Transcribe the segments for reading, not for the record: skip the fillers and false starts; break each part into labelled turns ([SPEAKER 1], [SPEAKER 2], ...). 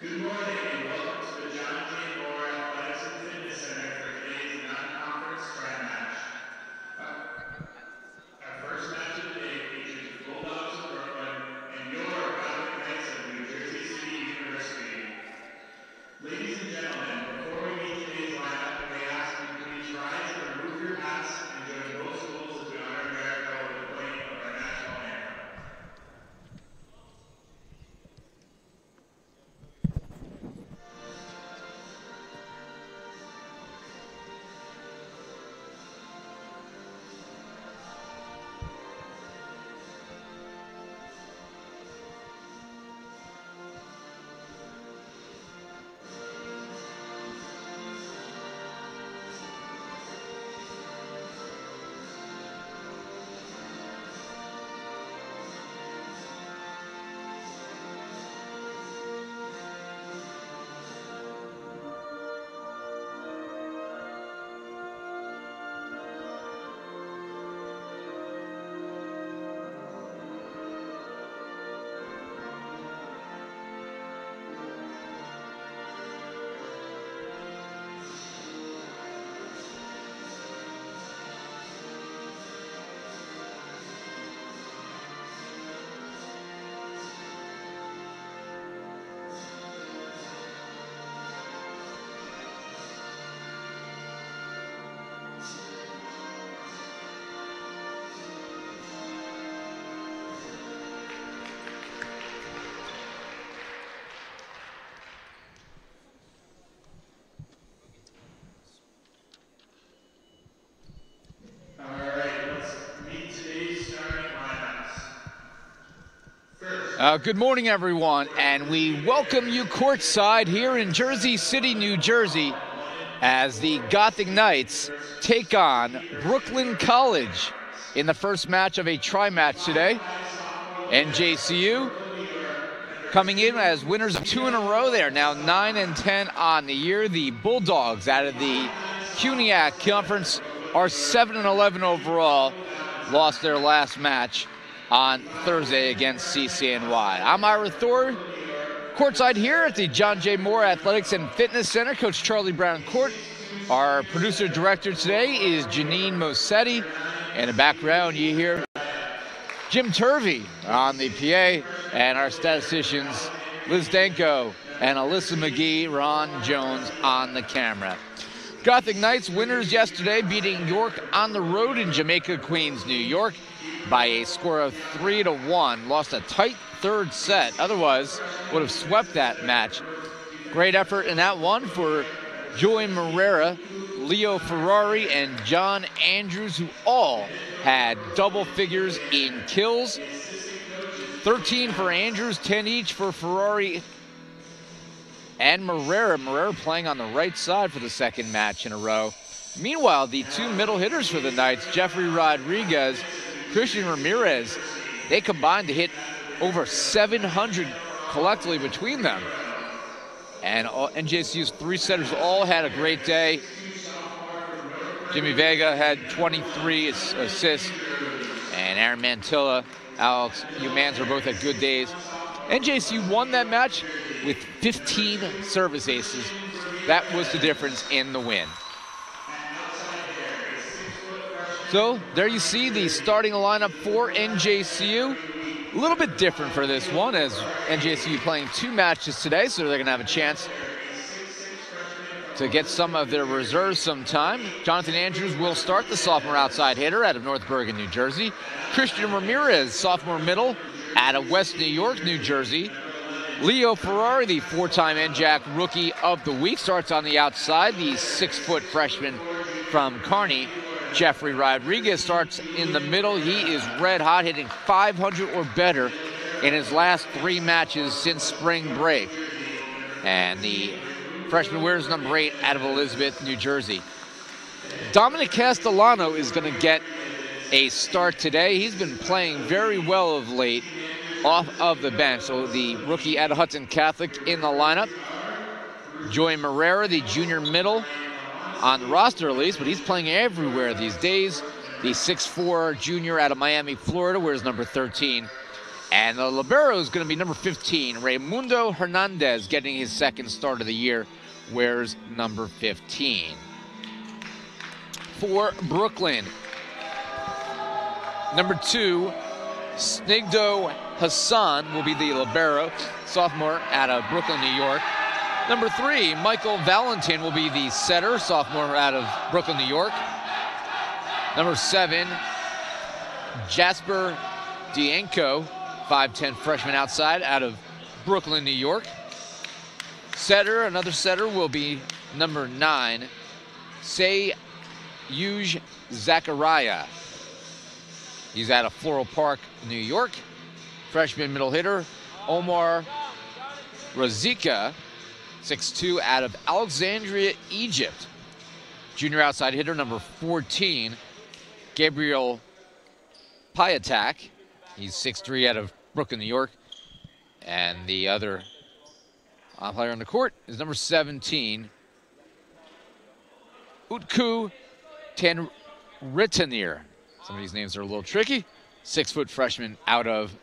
[SPEAKER 1] Good morning and welcome to the Jeanine Moseti Athletics and Fitness Center for today's non-conference tri match. Our first match of the day features the Bulldogs of Brooklyn and your Gothic Knights of NJCU University. Ladies and gentlemen, before we meet today's lineup, we ask you please rise and remove your hats and join both schools as we honor America with the playing of our national anthem.
[SPEAKER 2] Good morning, everyone, and we welcome you courtside here in Jersey City, New Jersey, as the Gothic Knights take on Brooklyn College in the first match of a tri-match today. NJCU coming in as winners of 2 in a row. They are now 9-10 on the year. The Bulldogs out of the CUNYAC Conference are 7-11 overall, lost their last match on Thursday against CCNY. I'm Ira Thor, courtside here at the John J. Moore Athletics and Fitness Center. Coach Charlie Brown Court. Our producer-director today is Jeanine Moseti. In the background, you hear Jim Turvey on the PA, and our statisticians, Liz Danko and Alyssa McGee, Ron Jones on the camera. Gothic Knights winners yesterday, beating York on the road in Jamaica, Queens, New York, by a score of 3-1. Lost a tight third set. Otherwise, would have swept that match. Great effort in that one for Joey Morera, Leo Ferrari, and John Andrews, who all had double figures in kills. 13 for Andrews, 10 each for Ferrari and Morera. Morera playing on the right side for the second match in a row. Meanwhile, the two middle hitters for the Knights, Jeffrey Rodriguez, Christian Ramirez, they combined to hit over 700 collectively between them. And NJCU's three setters all had a great day. Jimmy Vega had 23 assists, and Aaron Mantilla, Alex Umanzer both had good days. NJCU won that match with 15 service aces. That was the difference in the win. So there you see the starting lineup for NJCU. A little bit different for this one, as NJCU playing 2 matches today, so they're going to have a chance to get some of their reserves some time. Jonathan Andrews will start, the sophomore outside hitter out of North Bergen, New Jersey. Christian Ramirez, sophomore middle out of West New York, New Jersey. Leo Ferrari, the 4-time NJAC Rookie of the Week, starts on the outside, the 6-foot freshman from Kearney. Jeffrey Rodriguez starts in the middle. He is red hot, hitting 500 or better in his last 3 matches since spring break. And the freshman wears number 8 out of Elizabeth, New Jersey. Dominic Castellano is going to get a start today. He's been playing very well of late off of the bench. So the rookie out of Hudson Catholic in the lineup. Joey Morera, the junior middle, on the roster at least, but he's playing everywhere these days. The 6'4" junior out of Miami, Florida, wears number 13. And the libero is going to be number 15, Raimundo Hernandez, getting his second start of the year, wears number 15. For Brooklyn, number 2, Snigdo Hassan will be the libero, sophomore out of Brooklyn, New York. Number 3, Michael Valentin will be the setter, sophomore out of Brooklyn, New York. Number 7, Jasper Dienko, 5'10" freshman outside out of Brooklyn, New York. Setter, another setter, will be number 9, Seyuj Zachariah. He's out of Floral Park, New York. Freshman middle hitter, Omar Razika, 6'2", out of Alexandria, Egypt. Junior outside hitter, number 14, Gabriel Piatak. He's 6'3", out of Brooklyn, New York. And the other player on the court is number 17, Utku Tanritanir. Some of these names are a little tricky. 6-foot freshman out of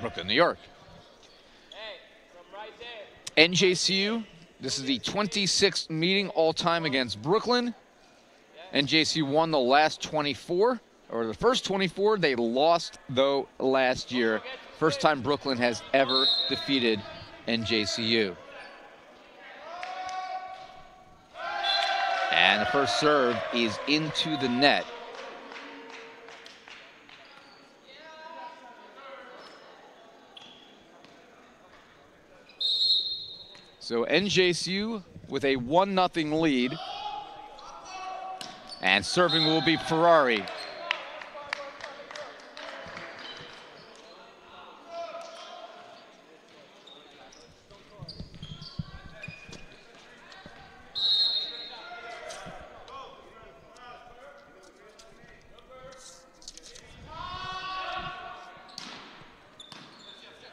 [SPEAKER 2] Brooklyn, New York. NJCU, this is the 26th meeting all-time against Brooklyn. NJCU won the last 24, or the first 24. They lost, though, last year. First time Brooklyn has ever defeated NJCU. And the first serve is into the net. So NJCU with a 1-0 lead. And serving will be Ferrari.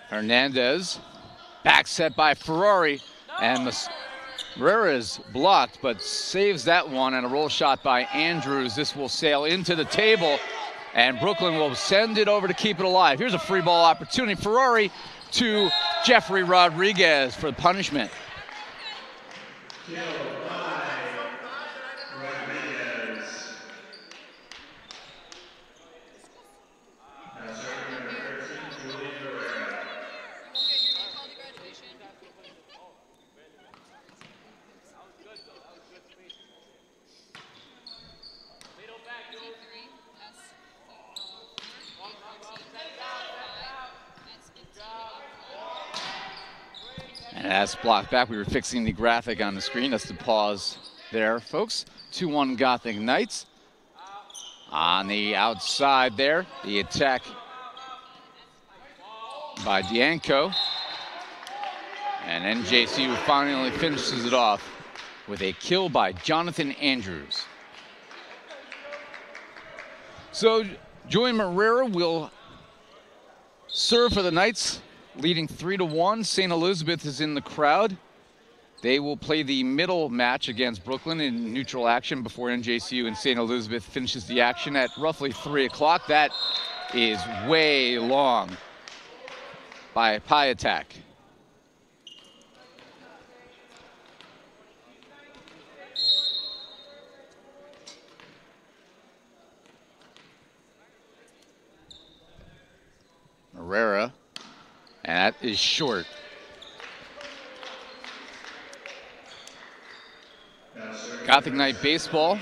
[SPEAKER 2] Hernandez, back set by Ferrari, and Morera is blocked, but saves that one, and a roll shot by Andrews. This will sail into the table, and Brooklyn will send it over to keep it alive. Here's a free ball opportunity. Ferrari to Jeffrey Rodriguez for punishment. And that's blocked back. We were fixing the graphic on the screen. That's the pause there, folks. 2-1 Gothic Knights. On the outside there, the attack by Dianco. And NJCU finally finishes it off with a kill by Jonathan Andrews. So Joey Morera will serve for the Knights, leading 3-1. St. Elizabeth is in the crowd. They will play the middle match against Brooklyn in neutral action before NJCU and St. Elizabeth finishes the action at roughly 3 o'clock. That is way long by Piatak. Morera, and that is short. Gothic Knight baseball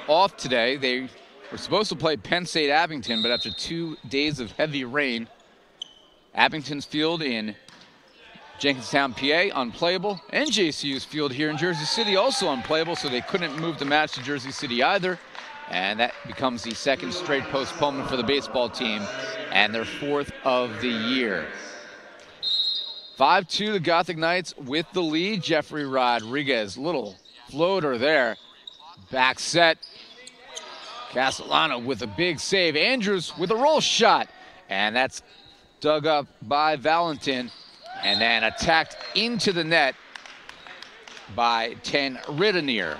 [SPEAKER 2] off today. They were supposed to play Penn State Abington, but after 2 days of heavy rain, Abington's field in Jenkinstown, PA, unplayable. NJCU's field here in Jersey City also unplayable, so they couldn't move the match to Jersey City either. And that becomes the second straight postponement for the baseball team and their 4th of the year. 5-2, the Gothic Knights with the lead. Jeffrey Rodriguez, little floater there. Back set. Castellano with a big save. Andrews with a roll shot. And that's dug up by Valentin. And then attacked into the net by Tanritanir.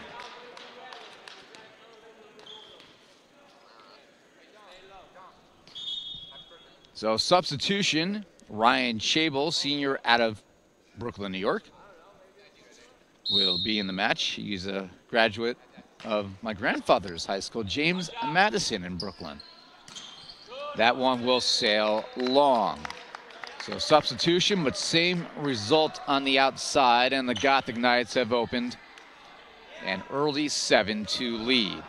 [SPEAKER 2] So substitution Ryan Chabel, senior out of Brooklyn, New York, will be in the match. He's a graduate of my grandfather's high school, James Madison in Brooklyn. That one will sail long. So substitution, but same result on the outside, and the Gothic Knights have opened an early 7-2 lead.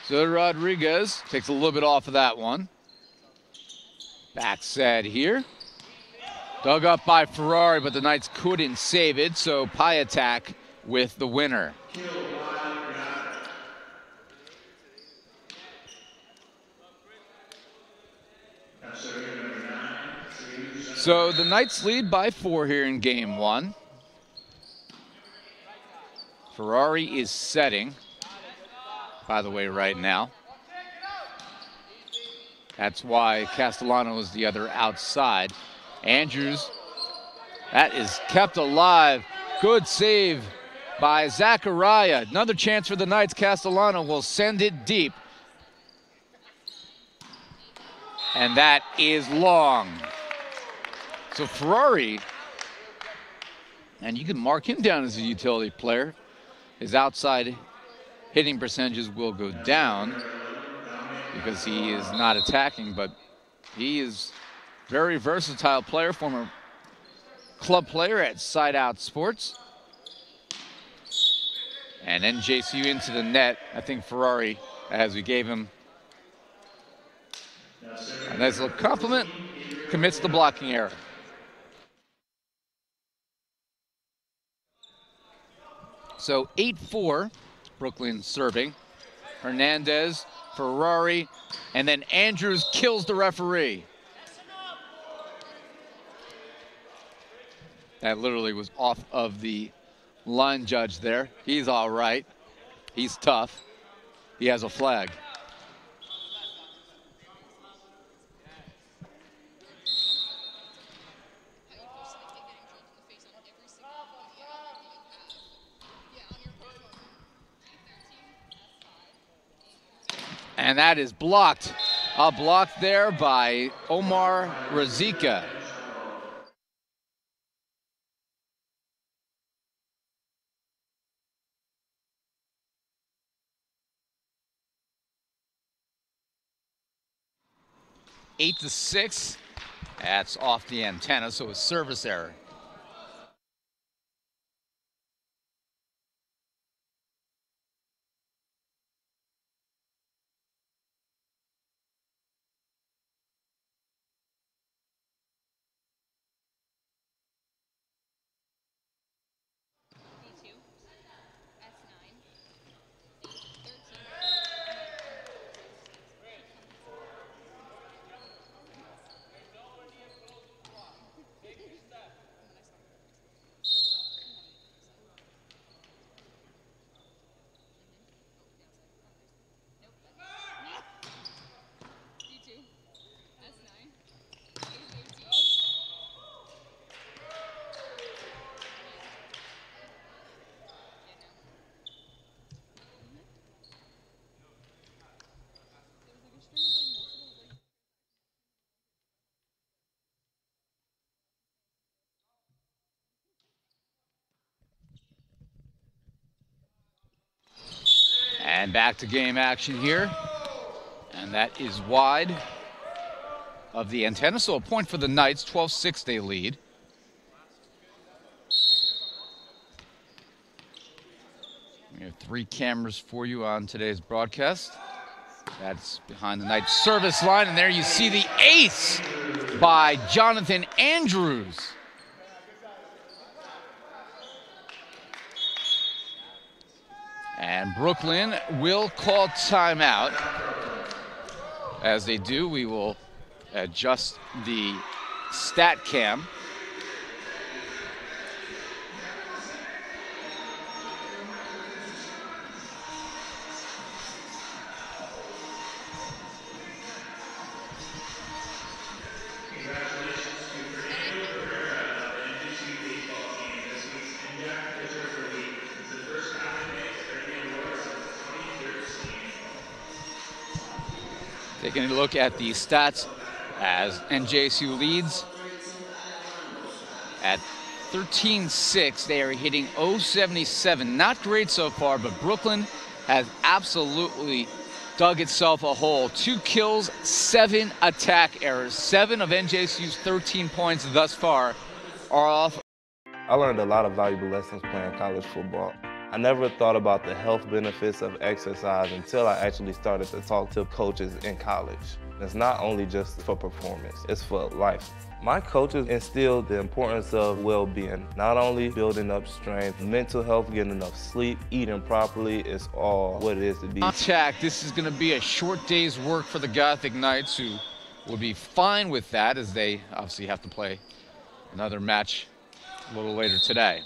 [SPEAKER 2] So Rodriguez takes a little bit off of that one. Back set here. Dug up by Ferrari, but the Knights couldn't save it, so Piatak with the winner. So the Knights lead by 4 here in game 1. Ferrari is setting, by the way, right now. That's why Castellano is the other outside. Andrews, that is kept alive. Good save by Zachariah. Another chance for the Knights. Castellano will send it deep. And that is long. So Ferrari, and you can mark him down as a utility player. His outside hitting percentages will go down because he is not attacking, but he is very versatile player, former club player at Side Out Sports. And NJCU into the net. I think Ferrari, as we gave him a nice little compliment, commits the blocking error. So 8-4, Brooklyn serving. Hernandez, Ferrari, and then Andrews kills the referee. That literally was off of the line judge there. He's all right. He's tough. He has a flag. And that is blocked. A block there by Omar Razika. Eight to 6. That's off the antenna, so a service error. And back to game action here. And that is wide of the antenna. So a point for the Knights, 12-6 they lead. We have 3 cameras for you on today's broadcast. That's behind the Knights service line. And there you see the ace by Jonathan Andrews. And Brooklyn will call timeout. As they do, we will adjust the stat cam. Taking a look at the stats as NJCU leads at 13-6. They are hitting .077. Not great so far, but Brooklyn has absolutely dug itself a hole. 2 kills, 7 attack errors. 7 of NJCU's 13 points thus far are off.
[SPEAKER 3] I learned a lot of valuable lessons playing college football. I never thought about the health benefits of exercise until I actually started to talk to coaches in college. It's not only just for performance, it's for life. My coaches instilled the importance of well-being, not only building up strength, mental health, getting enough sleep, eating properly is all what it is to be.
[SPEAKER 2] Contact. This is going to be a short day's work for the Gothic Knights, who will be fine with that as they obviously have to play another match a little later today.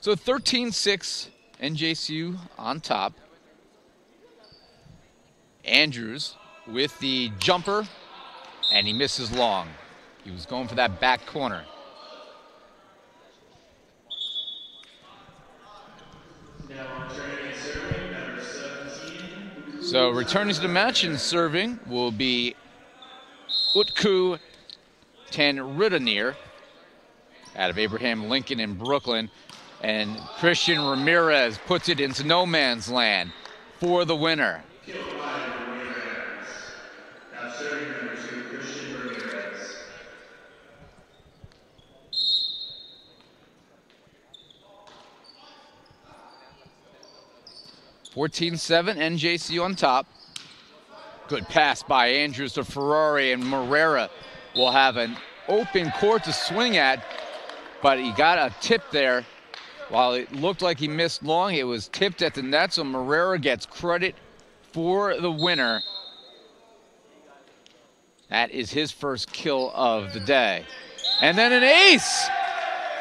[SPEAKER 2] So 13-6, NJCU on top. Andrews with the jumper, and he misses long. He was going for that back corner. So returning to the match and serving will be Utku Tanridanir out of Abraham Lincoln in Brooklyn. And Christian Ramirez puts it into no man's land for the winner. 14-7, NJCU on top. Good pass by Andrews to Ferrari, and Morera will have an open court to swing at, but he got a tip there. While it looked like he missed long, it was tipped at the net, so Morera gets credit for the winner. That is his first kill of the day. And then an ace!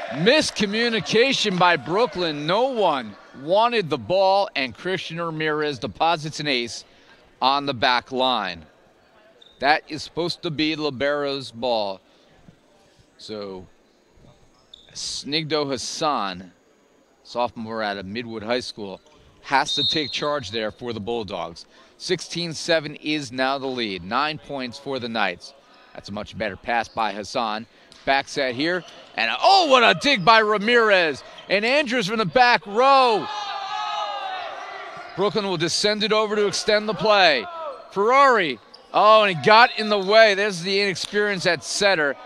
[SPEAKER 2] Miscommunication by Brooklyn. No one wanted the ball, and Christian Ramirez deposits an ace on the back line. That is supposed to be Libero's ball. So Snigdo Hassan, sophomore out of Midwood High School, has to take charge there for the Bulldogs. 16-7 is now the lead. 9 points for the Knights. That's a much better pass by Hassan. Back set here, and oh, what a dig by Ramirez. And Andrews from the back row. Brooklyn will descend it over to extend the play. Ferrari, oh, and he got in the way. There's the inexperience at setter.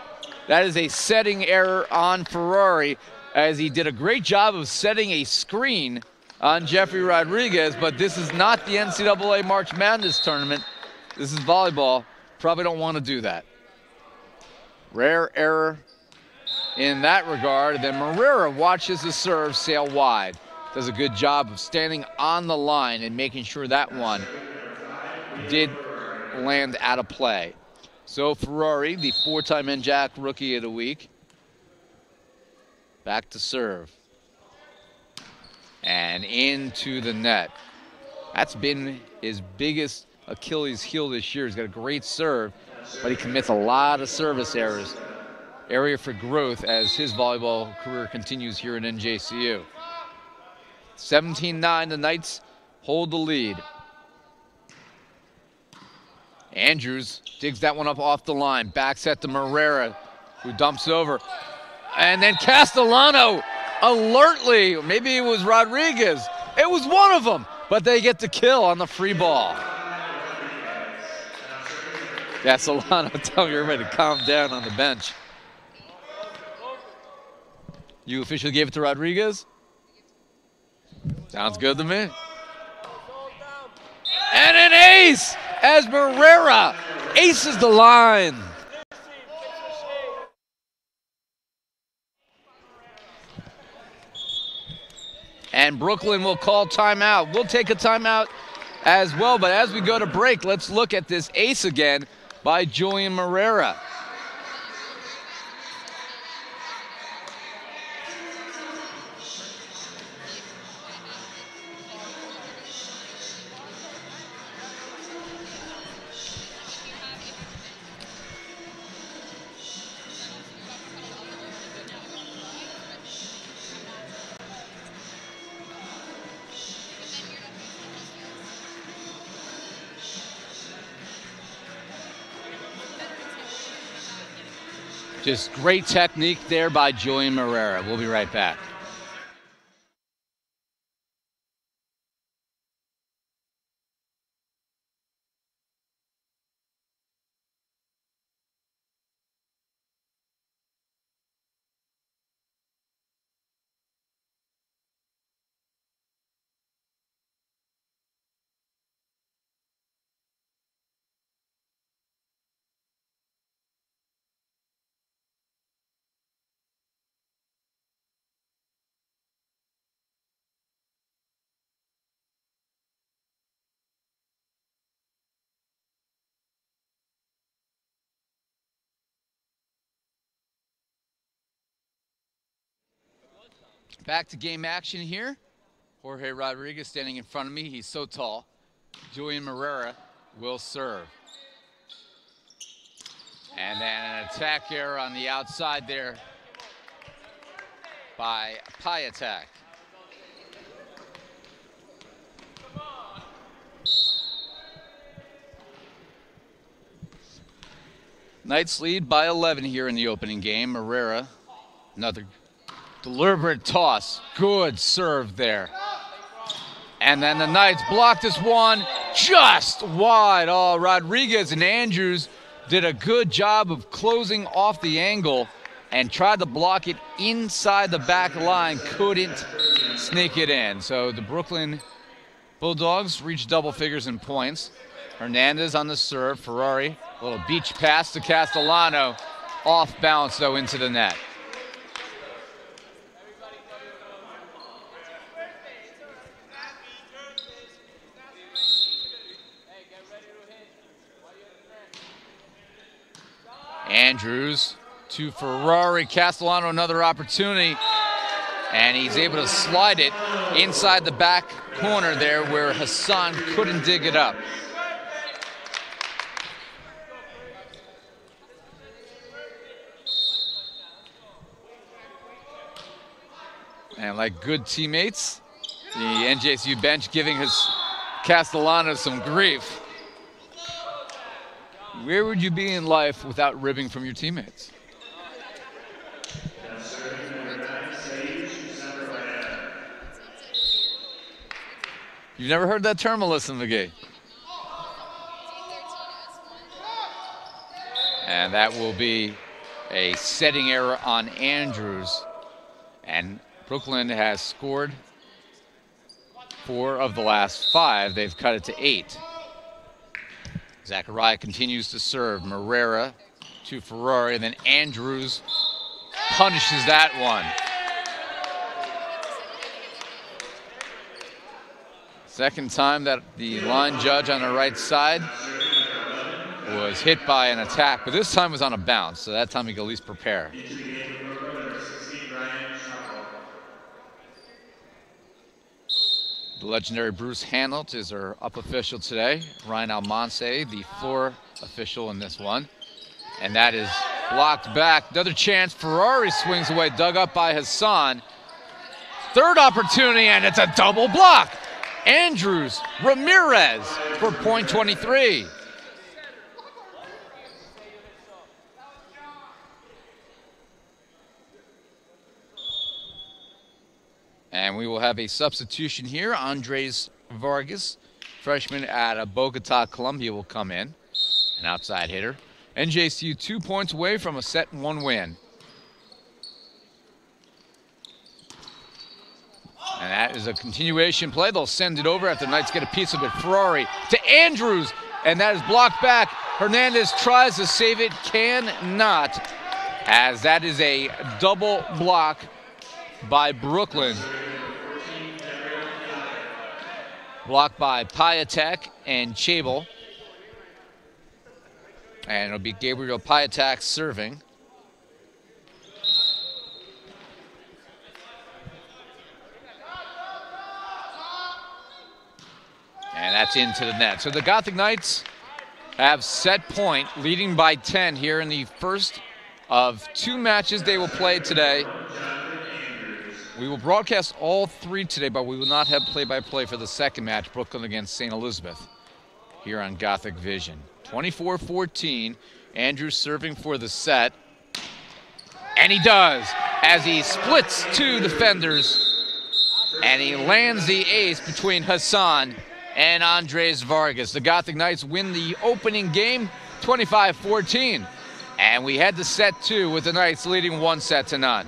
[SPEAKER 2] That is a setting error on Ferrari, as he did a great job of setting a screen on Jeffrey Rodriguez, but this is not the NCAA March Madness tournament. This is volleyball. Probably don't want to do that. Rare error in that regard. Then Morera watches the serve sail wide. Does a good job of standing on the line and making sure that one did land out of play. So Ferrari, the 4-time NJAC Rookie of the Week, back to serve. And into the net. That's been his biggest Achilles heel this year. He's got a great serve, but he commits a lot of service errors. Area for growth as his volleyball career continues here in NJCU. 17-9, the Knights hold the lead. Andrews digs that one up off the line. Back set to Morera, who dumps over. And then Castellano alertly, or maybe it was Rodriguez. It was one of them, but they get the kill on the free ball. Castellano telling everybody to calm down on the bench. You officially gave it to Rodriguez? Sounds good to me. And an ace as Morera aces the line. And Brooklyn will call timeout. We'll take a timeout as well, but as we go to break, let's look at this ace again by Julian Morera. Just great technique there by Julian Morera. We'll be right back. Back to game action here. Jorge Rodriguez standing in front of me. He's so tall. Julian Morera will serve. And then an attack error on the outside there by Piatek. Knights lead by 11 here in the opening game. Morera, another deliberate toss. Good serve there. And then the Knights blocked this one just wide. Oh, Rodriguez and Andrews did a good job of closing off the angle and tried to block it inside the back line. Couldn't sneak it in. So the Brooklyn Bulldogs reached double figures in points. Hernandez on the serve. Ferrari, a little beach pass to Castellano. Off balance, though, into the net. Andrews to Ferrari. Castellano, another opportunity. And he's able to slide it inside the back corner there where Hassan couldn't dig it up. And like good teammates, the NJCU bench giving his Castellano some grief. Where would you be in life without ribbing from your teammates? You've never heard that term, Alyssa McGee? And that will be a setting error on Andrews. And Brooklyn has scored 4 of the last 5. They've cut it to 8. Zachariah continues to serve. Morera to Ferrari, and then Andrews punishes that one. Second time that the line judge on the right side was hit by an attack, but this time was on a bounce, so that time he could at least prepare. The legendary Bruce Hanelt is our up official today. Ryan Almonce, the floor official in this one. And that is blocked back. Another chance. Ferrari swings away, dug up by Hassan. Third opportunity, and it's a double block. Andrews, Ramirez for point 23. And we will have a substitution here. Andres Vargas, freshman at Bogota, Colombia, will come in. An outside hitter. NJCU 2 points away from a set 1 win. And that is a continuation play. They'll send it over after the Knights get a piece of it. Ferrari to Andrews, and that is blocked back. Hernandez tries to save it, cannot, as that is a double block by Brooklyn. Blocked by Piatek and Chabel. And it'll be Gabriel Piatek serving. And that's into the net. So the Gothic Knights have set point, leading by 10 here in the first of 2 matches they will play today. We will broadcast all 3 today, but we will not have play-by-play for the second match, Brooklyn against St. Elizabeth, here on Gothic Vision. 24-14, Andrews serving for the set. And he does, as he splits two defenders, and he lands the ace between Hassan and Andres Vargas. The Gothic Knights win the opening game 25-14. And we head to set two with the Knights leading 1-0.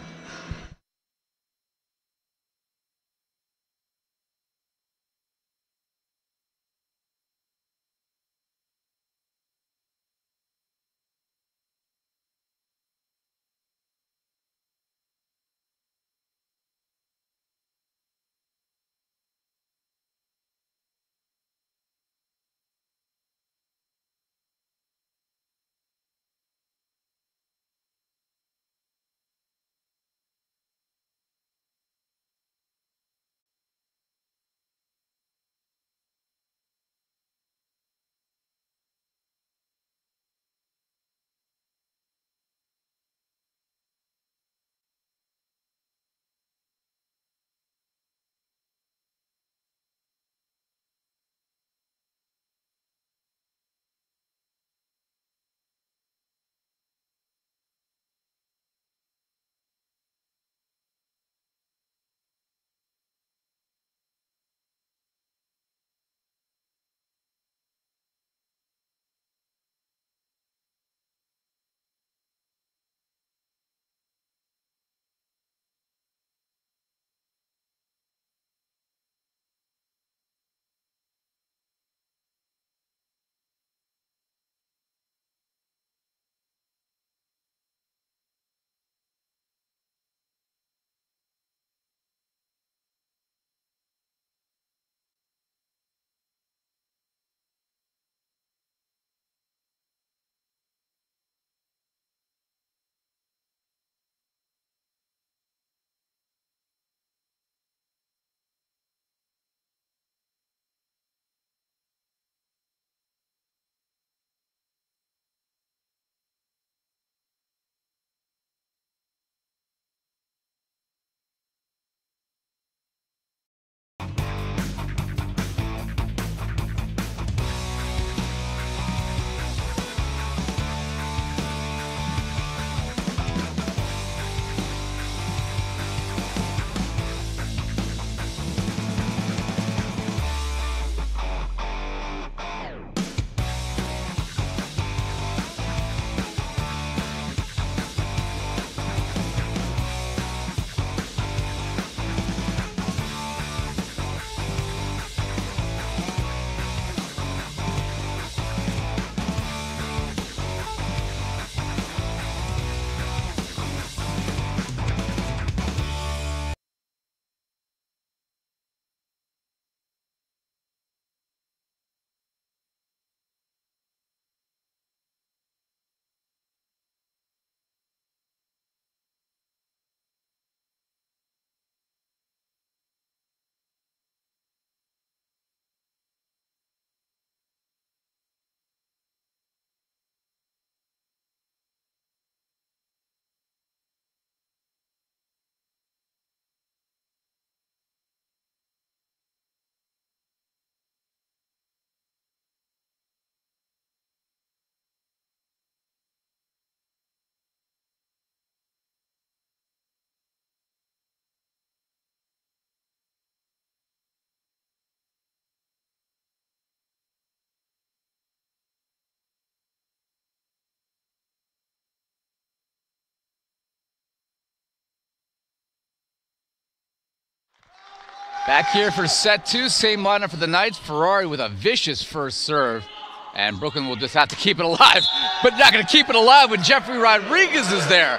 [SPEAKER 2] Back here for set two, same lineup for the Knights. Ferrari with a vicious first serve. And Brooklyn will just have to keep it alive, but not going to keep it alive when Jeffrey Rodriguez is there.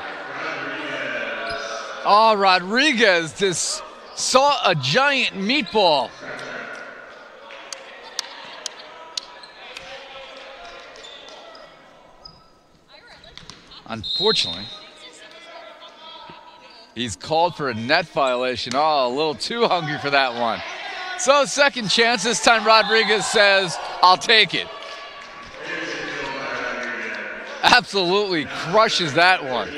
[SPEAKER 2] Oh, Rodriguez just saw a giant meatball. Unfortunately, he's called for a net violation. Oh, a little too hungry for that one. So second chance, this time Rodriguez says, I'll take it. Absolutely crushes that one.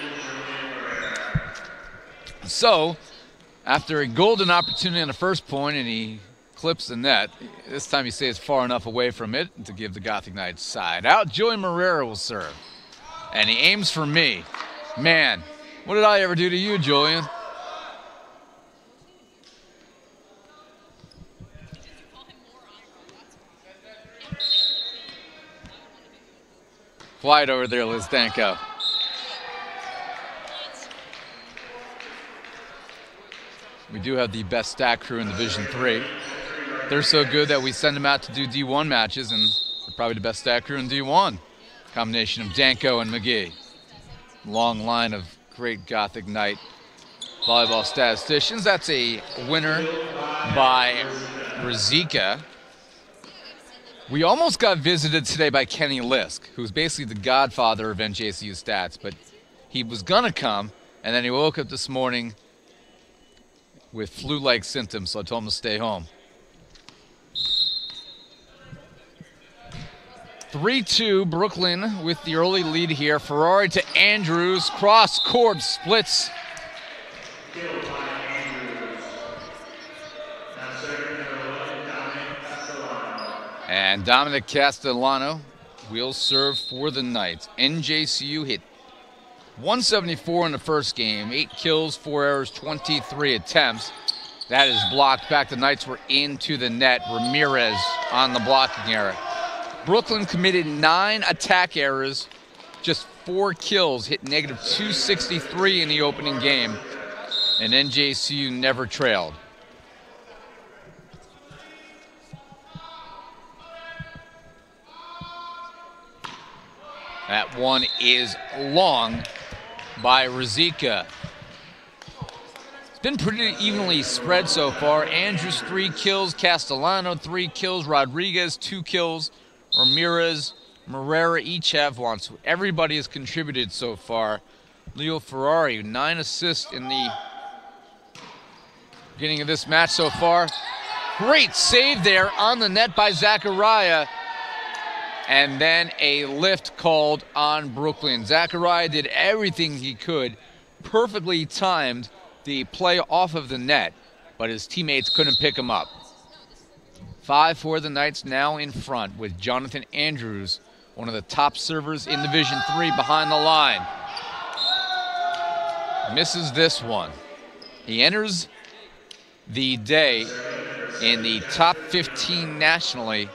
[SPEAKER 2] So, after a golden opportunity on the first point and he clips the net, this time he stays far enough away from it to give the Gothic Knights side out. Joey Marrera will serve. And he aims for me. Man, What did I ever do to you, Julian? Quiet over there, Liz Danko. We do have the best stat crew in Division III. They're so good that we send them out to do D1 matches, and they're probably the best stat crew in D1. Combination of Danko and McGee. Long line of great Gothic Knight volleyball statisticians. That's a winner by Rizika. We almost got visited today by Kenny Lisk, who's basically the godfather of NJCU stats, but he was gonna come, and then he woke up this morning with flu-like symptoms, so I told him to stay home. 3-2, Brooklyn with the early lead here. Ferrari to Andrews, cross court splits. And Dominic Castellano will serve for the Knights. NJCU hit 174 in the first game, 8 kills, 4 errors, 23 attempts. That is blocked back. The Knights were into the net. Ramirez on the blocking error. Brooklyn committed 9 attack errors, just 4 kills, hit negative 263 in the opening game, and NJCU never trailed. That one is long by Rizika. It's been pretty evenly spread so far. Andrews 3 kills, Castellano 3 kills, Rodriguez 2 kills, Ramirez, Morera each have one. So everybody has contributed so far. Leo Ferrari, 9 assists in the beginning of this match so far. Great save there on the net by Zachariah. And then a lift called on Brooklyn. Zachariah did everything he could, perfectly timed the play off of the net, but his teammates couldn't pick him up. 5 for the Knights now in front with Jonathan Andrews, one of the top servers in Division III, behind the line. Misses this one. He enters the day in the top 15 nationally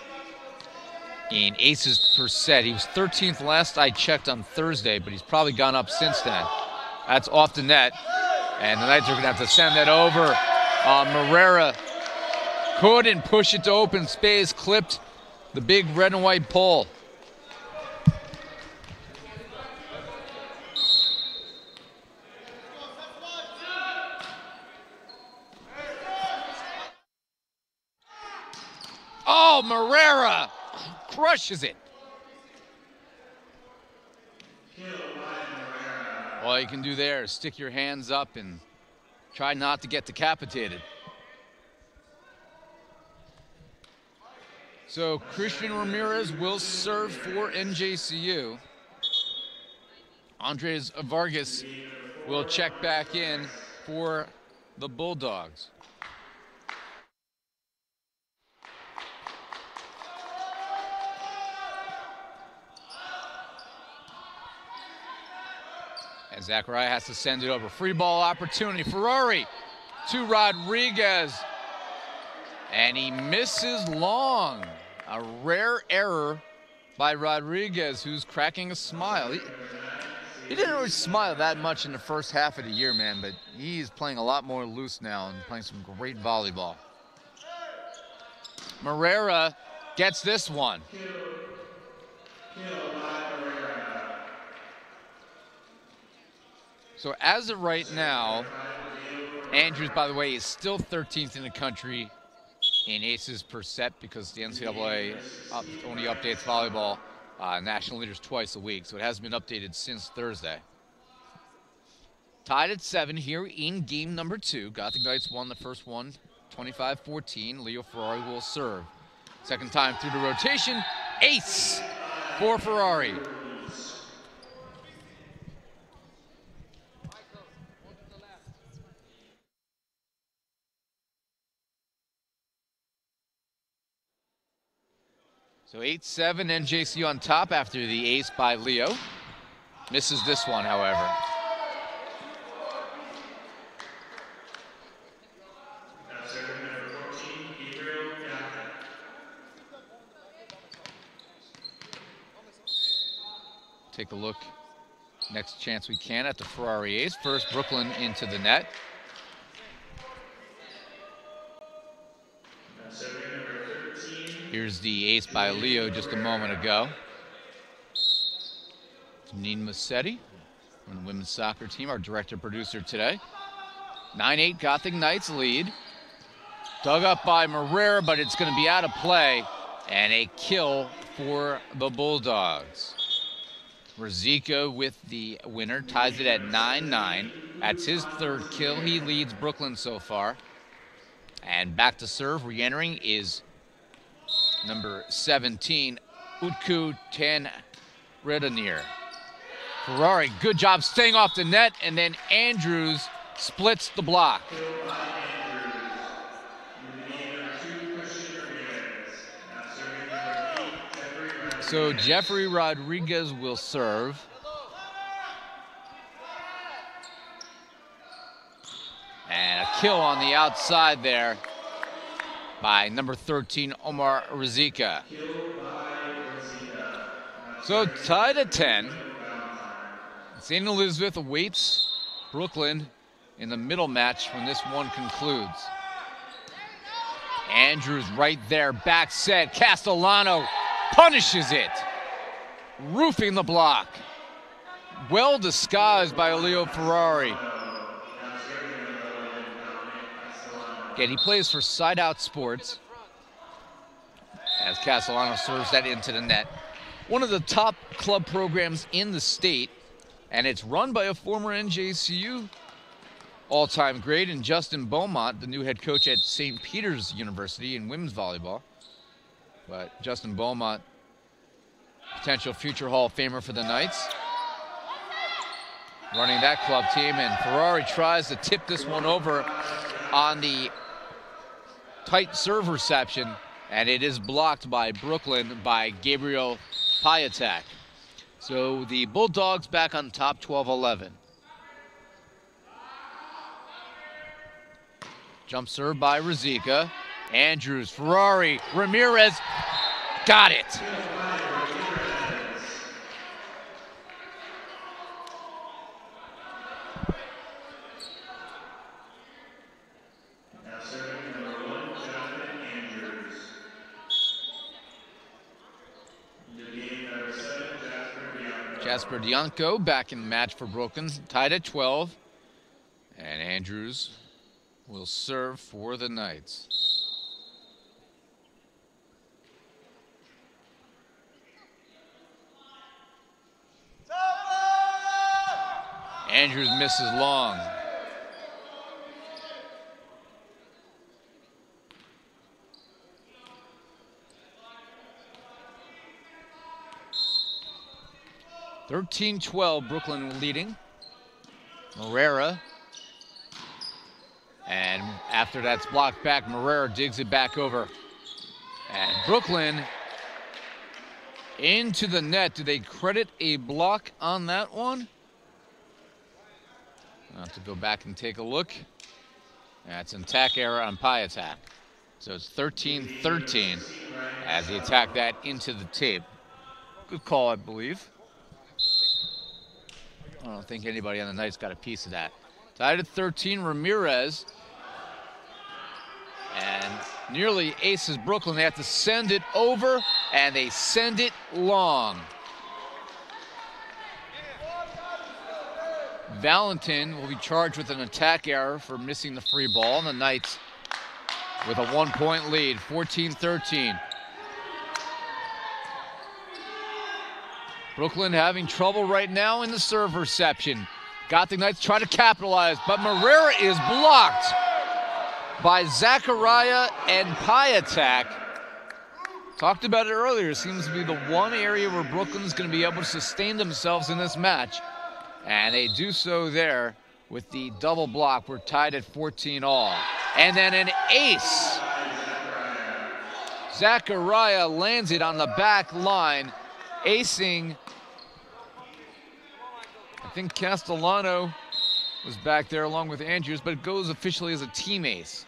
[SPEAKER 2] in aces per set. He was 13th last I checked on Thursday, but he's probably gone up since then. That's off the net, and the Knights are going to have to send that over. Morera couldn't push it to open space, clipped the big red and white pole. Oh, Morera crushes it. All you can do there is stick your hands up and try not to get decapitated. So Christian Ramirez will serve for NJCU. Andres Vargas will check back in for the Bulldogs. And Zachariah has to send it over. Free ball opportunity. Ferrari to Rodriguez. And he misses long. A rare error by Rodriguez, who's cracking a smile. He didn't really smile that much in the first half of the year, man, but he's playing a lot more loose now and playing some great volleyball. Morera gets this one. So as of right now, Andrews, by the way, is still 13th in the country in aces per set because the NCAA only updates volleyball national leaders twice a week, so it hasn't been updated since Thursday. Tied at 7 here in game number 2. Gothic Knights won the first one, 25-14. Leo Ferrari will serve. Second time through the rotation, ace for Ferrari. So 8-7, NJCU on top after the ace by Leo. Misses this one, however. take a look next chance we can at the Ferrari ace. First, Brooklyn into the net. Here's the ace by Leo just a moment ago. Jeanine Moseti from the women's soccer team, our director-producer today. 9-8 Gothic Knights lead. Dug up by Marrera, but it's going to be out of play. And a kill for the Bulldogs. Rizika with the winner, ties it at 9-9. That's his third kill. He leads Brooklyn so far. And back to serve, re-entering is number 17, Utku Tanredonir. Ferrari, good job staying off the net, and then Andrews splits the block. So Jeffrey Rodriguez will serve. And a kill on the outside there by number 13, Omar Rizika. So tied at 10. St. Elizabeth awaits Brooklyn in the middle match when this one concludes. Andrews right there, back set. Castellano punishes it, roofing the block. Well disguised by Leo Ferrari. Again, he plays for Side Out Sports as Castellano serves that into the net. One of the top club programs in the state, and it's run by a former NJCU all-time great in Justin Beaumont, the new head coach at St. Peter's University in women's volleyball. But Justin Beaumont, potential future Hall of Famer for the Knights, running that club team. And Ferrari tries to tip this one over on the tight serve reception, and it is blocked by Brooklyn by Gabriel Piatak. So the Bulldogs back on top, 12-11. Jump serve by Rizika. Andrews, Ferrari, Ramirez, got it. Jasper Dianco back in the match for Brooklyn, tied at 12. And Andrews will serve for the Knights. Andrews misses long. (13-12) Brooklyn leading. Marrera. And after that's blocked back, Marrera digs it back over. And Brooklyn into the net. Do they credit a block on that one? I'll have to go back and take a look. That's an attack error on Piatak. So it's 13-13 as he attacked that into the tape. Good call, I believe. I don't think anybody on the Knights got a piece of that. Tied at 13, Ramirez. And nearly aces Brooklyn. They have to send it over, and they send it long. Valentin will be charged with an attack error for missing the free ball, and the Knights with a 1-point lead, 14-13. Brooklyn having trouble right now in the serve reception. Gothic Knights try to capitalize, but Marrera is blocked by Zachariah and Piatak. Talked about it earlier. Seems to be the one area where Brooklyn's going to be able to sustain themselves in this match. And they do so there with the double block. We're tied at 14-all. And then an ace. Zachariah lands it on the back line, acing. I think Castellano was back there along with Andrews, but it goes officially as a team ace.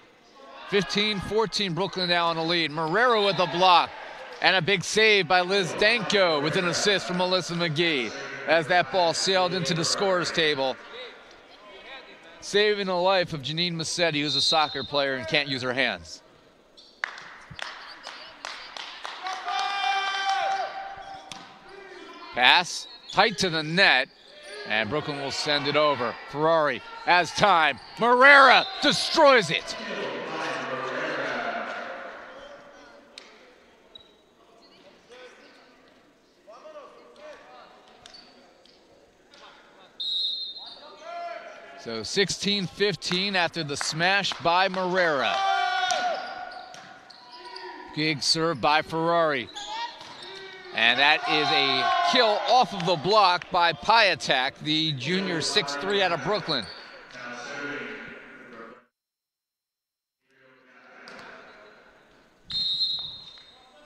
[SPEAKER 2] 15-14, Brooklyn now on the lead. Marrera with the block. And a big save by Liz Danko with an assist from Melissa McGee. as that ball sailed into the scorer's table, saving the life of Jeanine Moseti, who's a soccer player and can't use her hands. Pass tight to the net, and Brooklyn will send it over. Ferrari has time. Morera destroys it. So 16-15 after the smash by Morera. Big serve by Ferrari. And that is a kill off of the block by Piatak, the junior 6'3" out of Brooklyn.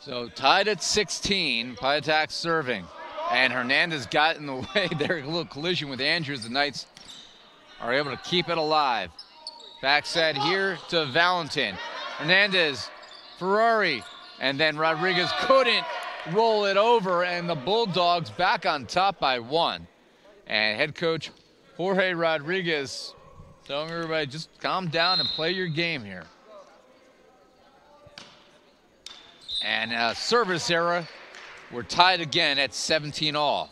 [SPEAKER 2] So tied at 16, Piatak serving. And Hernandez got in the way there, a little collision with Andrews. The Knights are able to keep it alive. Back set here to Valentin. Hernandez, Ferrari, and then Rodriguez couldn't roll it over, and the Bulldogs back on top by 1. And head coach Jorge Rodriguez telling everybody, just calm down and play your game here. And service error, we're tied again at 17 all.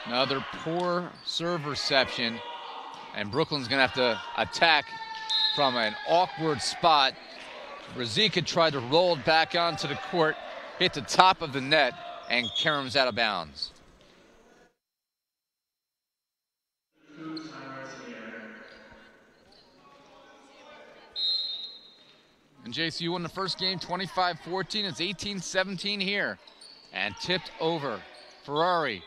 [SPEAKER 2] Another poor serve reception, and Brooklyn's gonna have to attack from an awkward spot. Razika tried to roll it back onto the court, hit the top of the net, and Karam's out of bounds. NJCU won the first game 25-14. It's 18-17 here. And tipped over. Ferrari.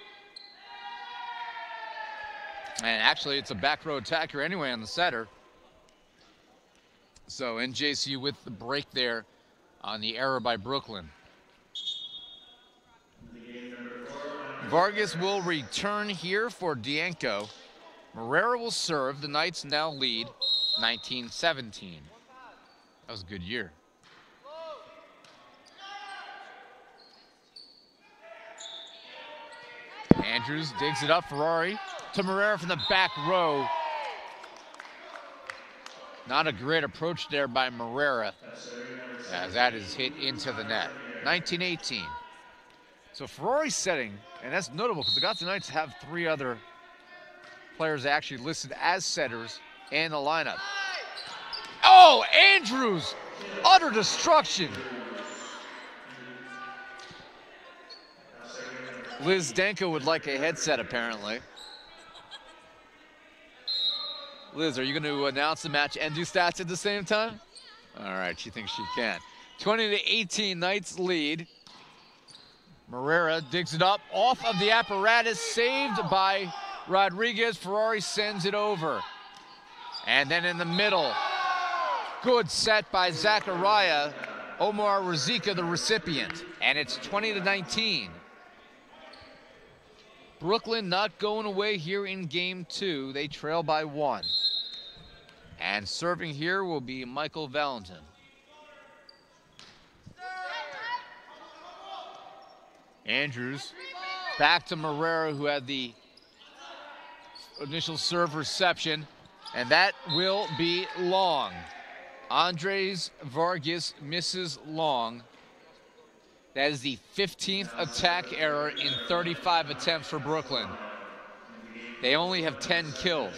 [SPEAKER 2] And actually, it's a back row attack here anyway on the setter. So NJCU with the break there on the error by Brooklyn. Vargas will return here for Dianco. Morera will serve. The Knights now lead 19-17. That was a good year. Andrews digs it up. Ferrari to Morera from the back row. Not a great approach there by Morera, as that is hit into the net. 19-18. So Ferrari's setting, and that's notable because the Gotham Knights have 3 other players actually listed as setters in the lineup. Oh, Andrews! Utter destruction. Liz Danko would like a headset, apparently. Liz, are you going to announce the match and do stats at the same time? All right, she thinks she can. 20-18, Knights lead. Morera digs it up off of the apparatus, saved by Rodriguez. Ferrari sends it over. And then in the middle, good set by Zachariah. Omar Razika, the recipient. And it's 20-19. Brooklyn not going away here in game 2. They trail by 1. And serving here will be Michael Valentin. Andrews back to Morera, who had the initial serve reception, and that will be long. Andres Vargas misses long. That is the 15th attack error in 35 attempts for Brooklyn. They only have 10 kills.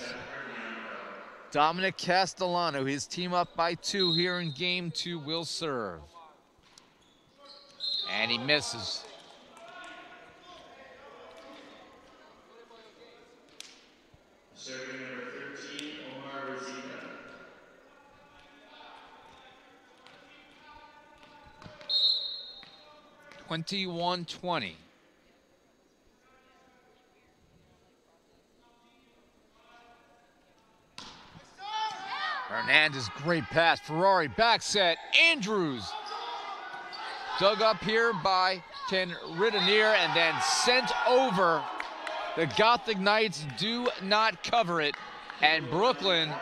[SPEAKER 2] Dominic Castellano, his team up by 2 here in game 2, will serve. And he misses.
[SPEAKER 1] Serving number 13, Omar Razika.
[SPEAKER 2] $21-20. Hernandez, great pass. Ferrari back set. Andrews dug up here by Ken Ridonier and then sent over. The Gothic Knights do not cover it. And Brooklyn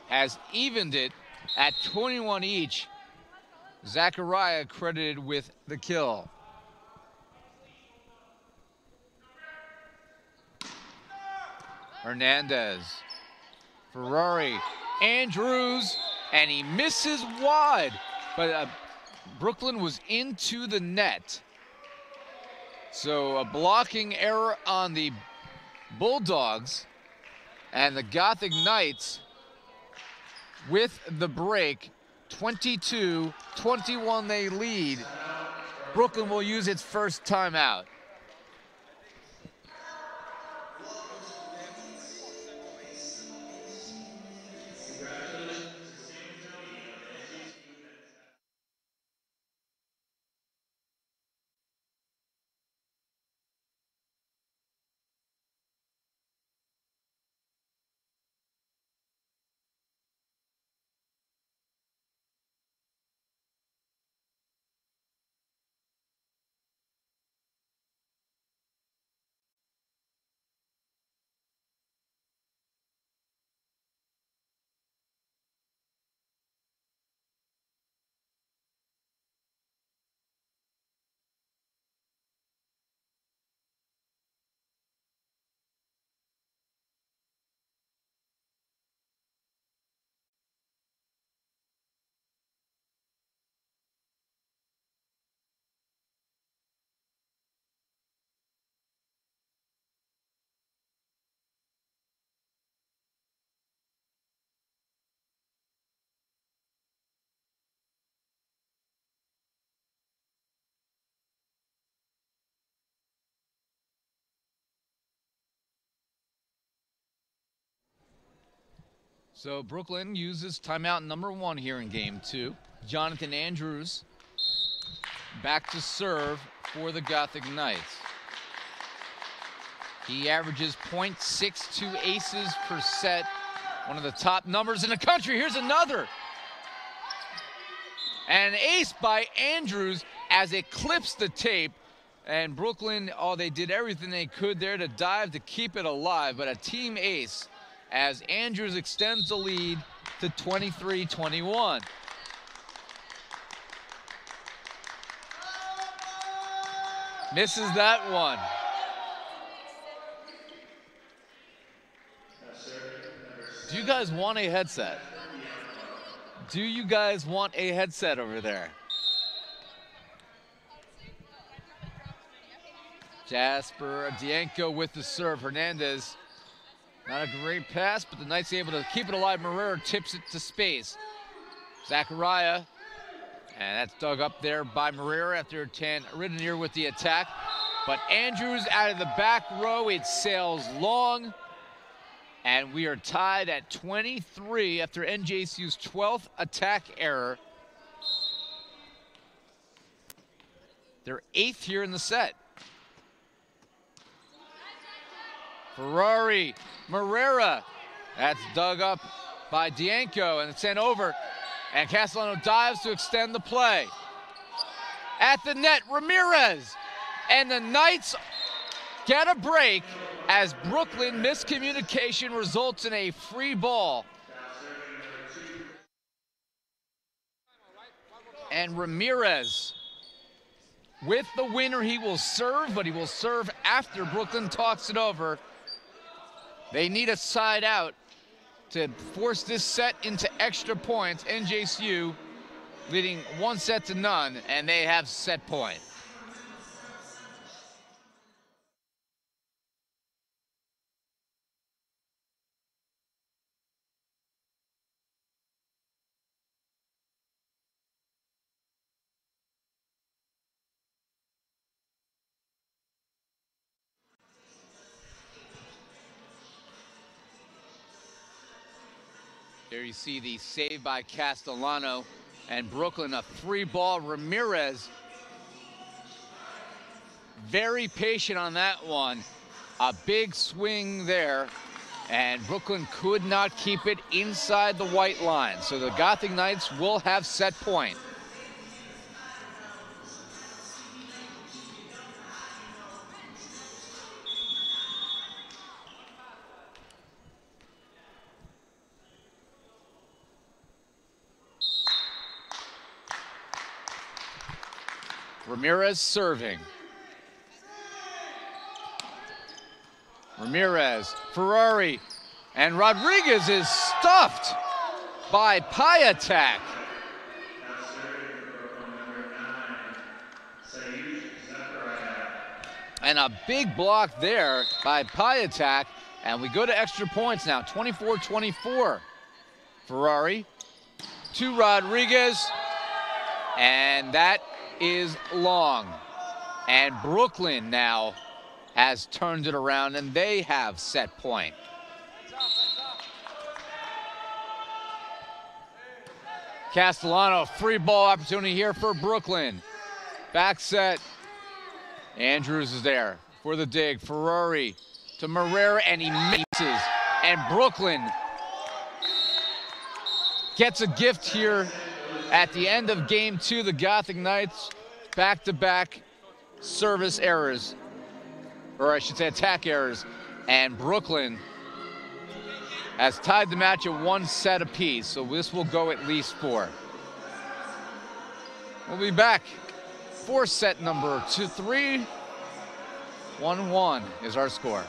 [SPEAKER 2] has evened it at 21 each. Zachariah credited with the kill. Hernandez, Ferrari, Andrews, and he misses wide, but Brooklyn was into the net. So a blocking error on the Bulldogs, and the Gothic Knights with the break. 22-21 they lead. Brooklyn will use its first timeout. So Brooklyn uses timeout number 1 here in game 2. Jonathan Andrews back to serve for the Gothic Knights. He averages .62 aces per set, one of the top numbers in the country. Here's another. And an ace by Andrews as it clips the tape. And Brooklyn, they did everything they could there to dive to keep it alive, but a team ace as Andrews extends the lead to 23-21. Misses that one. Do you guys want a headset? Do you guys want a headset over there? Jasper Dianco with the serve. Hernandez, not a great pass, but the Knights able to keep it alive. Marrero tips it to space. Zachariah, and that's dug up there by Marrero after Ridenier with the attack. But Andrews out of the back row, it sails long. And we are tied at 23 after NJCU's 12th attack error. They're 8th here in the set. Ferrari, Marrero, that's dug up by Dianco and it's sent over. And Castellano dives to extend the play. At the net, Ramirez. And the Knights get a break as Brooklyn miscommunication results in a free ball. And Ramirez with the winner, he will serve, but he will serve after Brooklyn talks it over. They need a side out to force this set into extra points. NJCU leading 1-0, and they have set point. There you see the save by Castellano, and Brooklyn a free ball. Ramirez very patient on that one. A big swing there, and Brooklyn could not keep it inside the white line. So the Gothic Knights will have set point. Ramirez serving. Ramirez, Ferrari, and Rodriguez is stuffed by Piatek. And a big block there by Piatek, and we go to extra points now, 24-24. Ferrari to Rodriguez, and that is long. And Brooklyn now has turned it around, and they have set point. Castellano, free ball opportunity here for Brooklyn. Back set. Andrews is there for the dig. Ferrari to Marrera, and he misses. And Brooklyn gets a gift here at the end of game 2. The Gothic Knights back-to-back service errors, or I should say attack errors, and Brooklyn has tied the match at 1 set apiece, so this will go at least 4. We'll be back for set number 2-3. 1-1 is our score.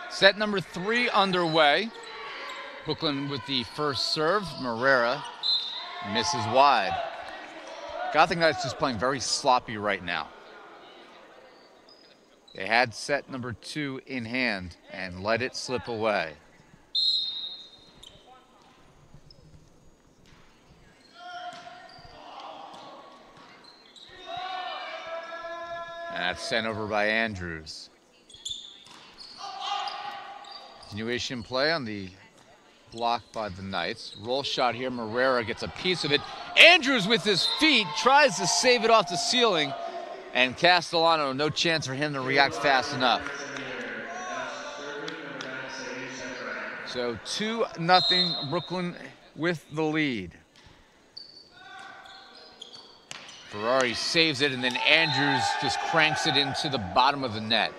[SPEAKER 2] Set number 3 underway. Brooklyn with the first serve. Marrera misses wide. Gothic Knights just playing very sloppy right now. They had set number 2 in hand and let it slip away. And that's sent over by Andrews. Continuation play on the block by the Knights. Roll shot here. Morera gets a piece of it. Andrews with his feet tries to save it off the ceiling. And Castellano, no chance for him to react fast enough. So 2-0 Brooklyn with the lead. Ferrari saves it, and then Andrews just cranks it into the bottom of the net.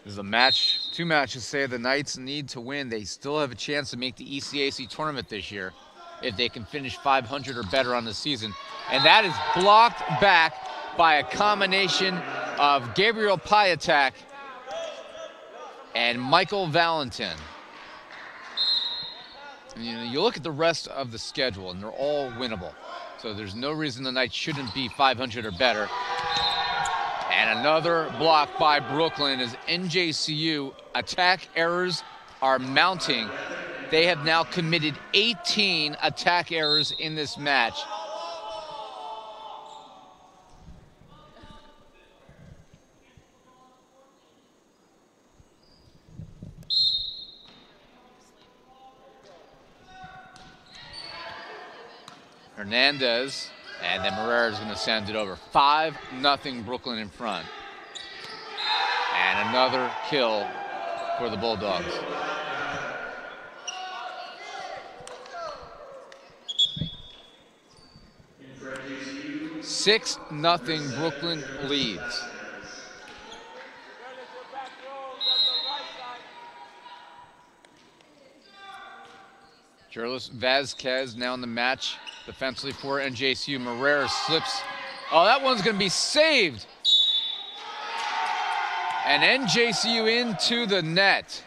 [SPEAKER 2] This is a match, 2 matches say the Knights need to win. They still have a chance to make the ECAC tournament this year if they can finish 500 or better on the season. And that is blocked back by a combination of Gabriel Piatak and Michael Valentin. And, you know, you look at the rest of the schedule, and they're all winnable. So there's no reason the Knights shouldn't be 500 or better. And another block by Brooklyn as NJCU attack errors are mounting. They have now committed 18 attack errors in this match. Hernandez, and then Morera is going to send it over. 5-0 Brooklyn in front. And another kill for the Bulldogs. Six nothing Brooklyn leads. Jerlis Vasquez now in the match defensively for NJCU. Morera slips. Oh, that one's going to be saved. And NJCU into the net.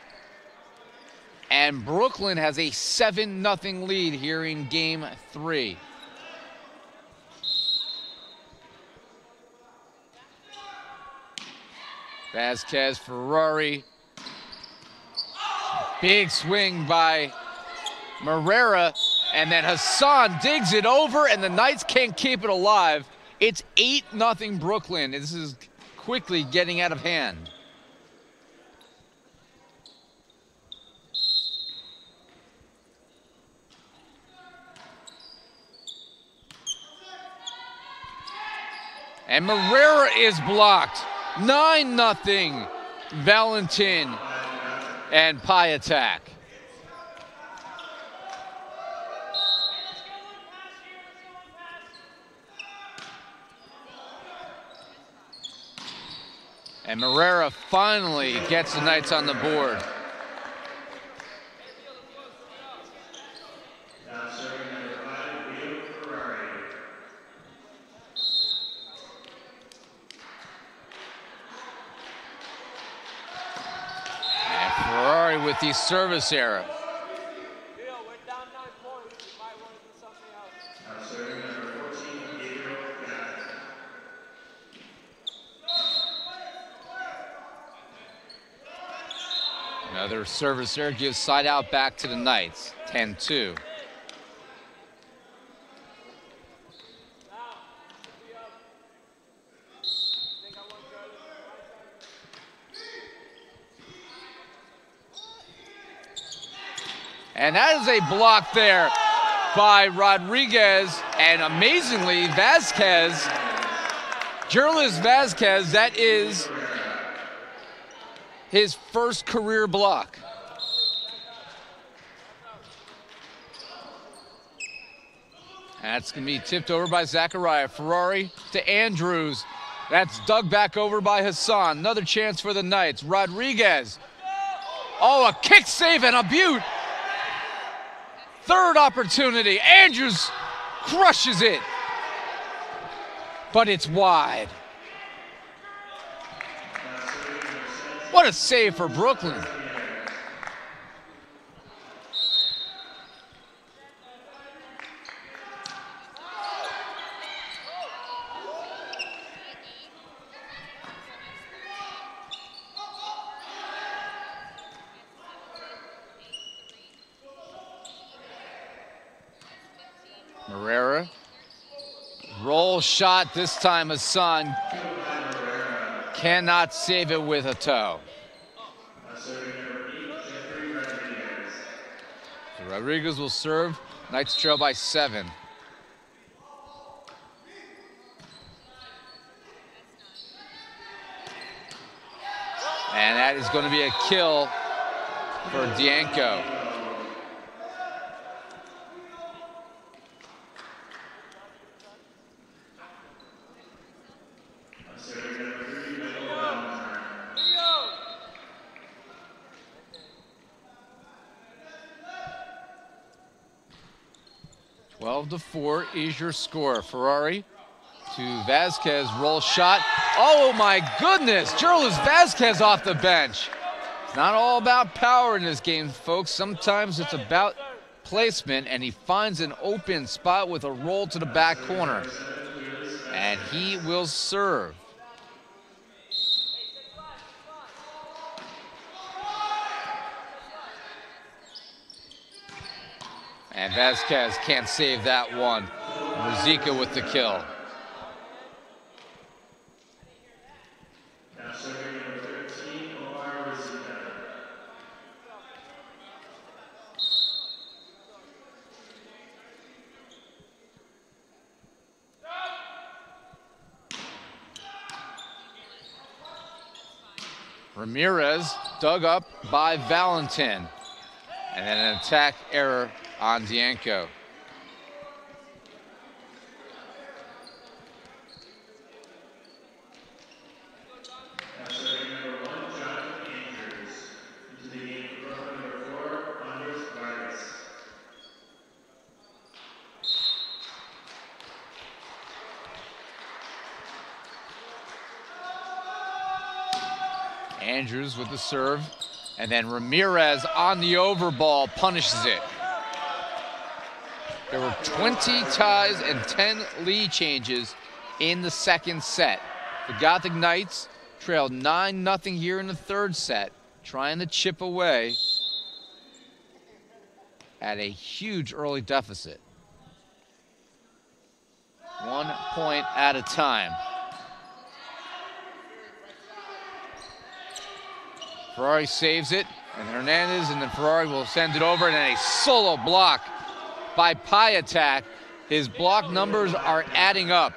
[SPEAKER 2] And Brooklyn has a 7-0 lead here in game 3. Vasquez, Ferrari. Big swing by Morera, and then Hassan digs it over, and the Knights can't keep it alive. It's 8-0 Brooklyn. This is quickly getting out of hand. And Morera is blocked. 9-0 Valentin and Piatak. And Morera finally gets the Knights on the board. And Ferrari with the service error. Another service error gives side out back to the Knights, 10-2. And that is a block there by Rodriguez, and amazingly, Vasquez, Jerlis Vasquez, that is his first career block. That's going to be tipped over by Zachariah. Ferrari to Andrews. That's dug back over by Hassan. Another chance for the Knights. Rodriguez. Oh, a kick save and a beaut. Third opportunity. Andrews crushes it. But it's wide. What a save for Brooklyn. Herrera. Roll shot, this time Hassan cannot save it with a toe. So Rodriguez will serve. Knights trail by 7. And that is going to be a kill for Dianco. To 4 is your score. Ferrari to Vasquez, roll shot. Oh my goodness, Jerlis Vasquez off the bench. It's not all about power in this game, folks. Sometimes it's about placement, and he finds an open spot with a roll to the back corner. And he will serve. And Vasquez can't save that one. Ruzika with the kill. Ramirez dug up by Valentin. And then an attack error on Dianco. Andrews with the serve, and then Ramirez on the overball punishes it. There were 20 ties and 10 lead changes in the second set. The Gothic Knights trailed 9-0 here in the third set, trying to chip away at a huge early deficit. 1 point at a time. Ferrari saves it, and Hernandez, and then Ferrari will send it over, and then a solo block by Piatak. His block numbers are adding up.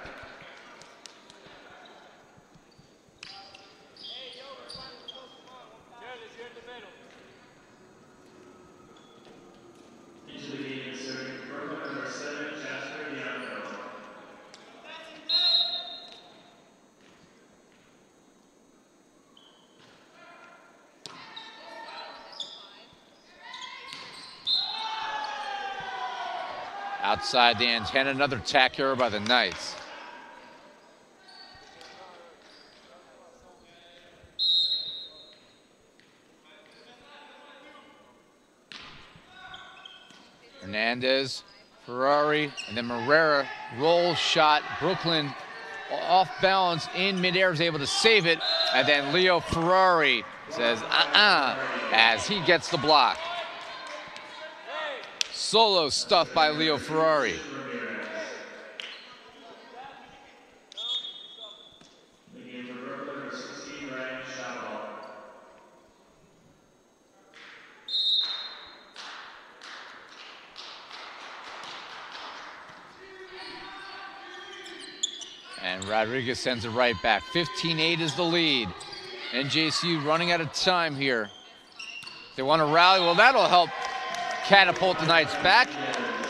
[SPEAKER 2] Outside the antenna, another tack error by the Knights. Hernandez, Ferrari, and then Herrera, roll shot. Brooklyn off balance in midair, is able to save it. And then Leo Ferrari says, as he gets the block. Solo stuff by Leo Ferrari. And Rodriguez sends it right back. 15-8 is the lead. NJCU running out of time here. They want to rally. Well, that'll help catapult the Knights back.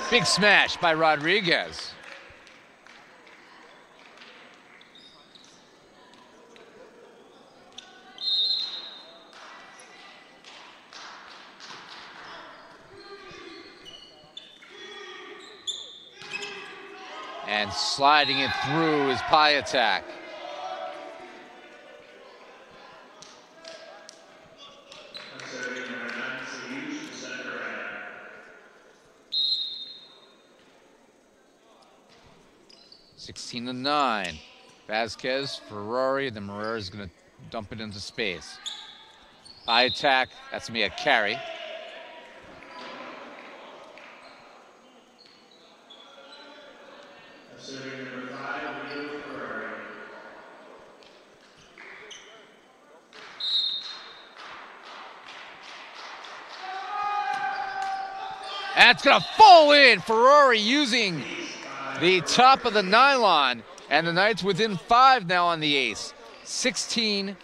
[SPEAKER 2] Big smash by Rodriguez. And sliding it through is Piatak. To 9. Vasquez, Ferrari, then Herrera is going to dump it into space. Piatak, that's going to be a carry. That's going to fall in. Ferrari using the top of the nylon. And the Knights within 5 now on the ace. 16-11.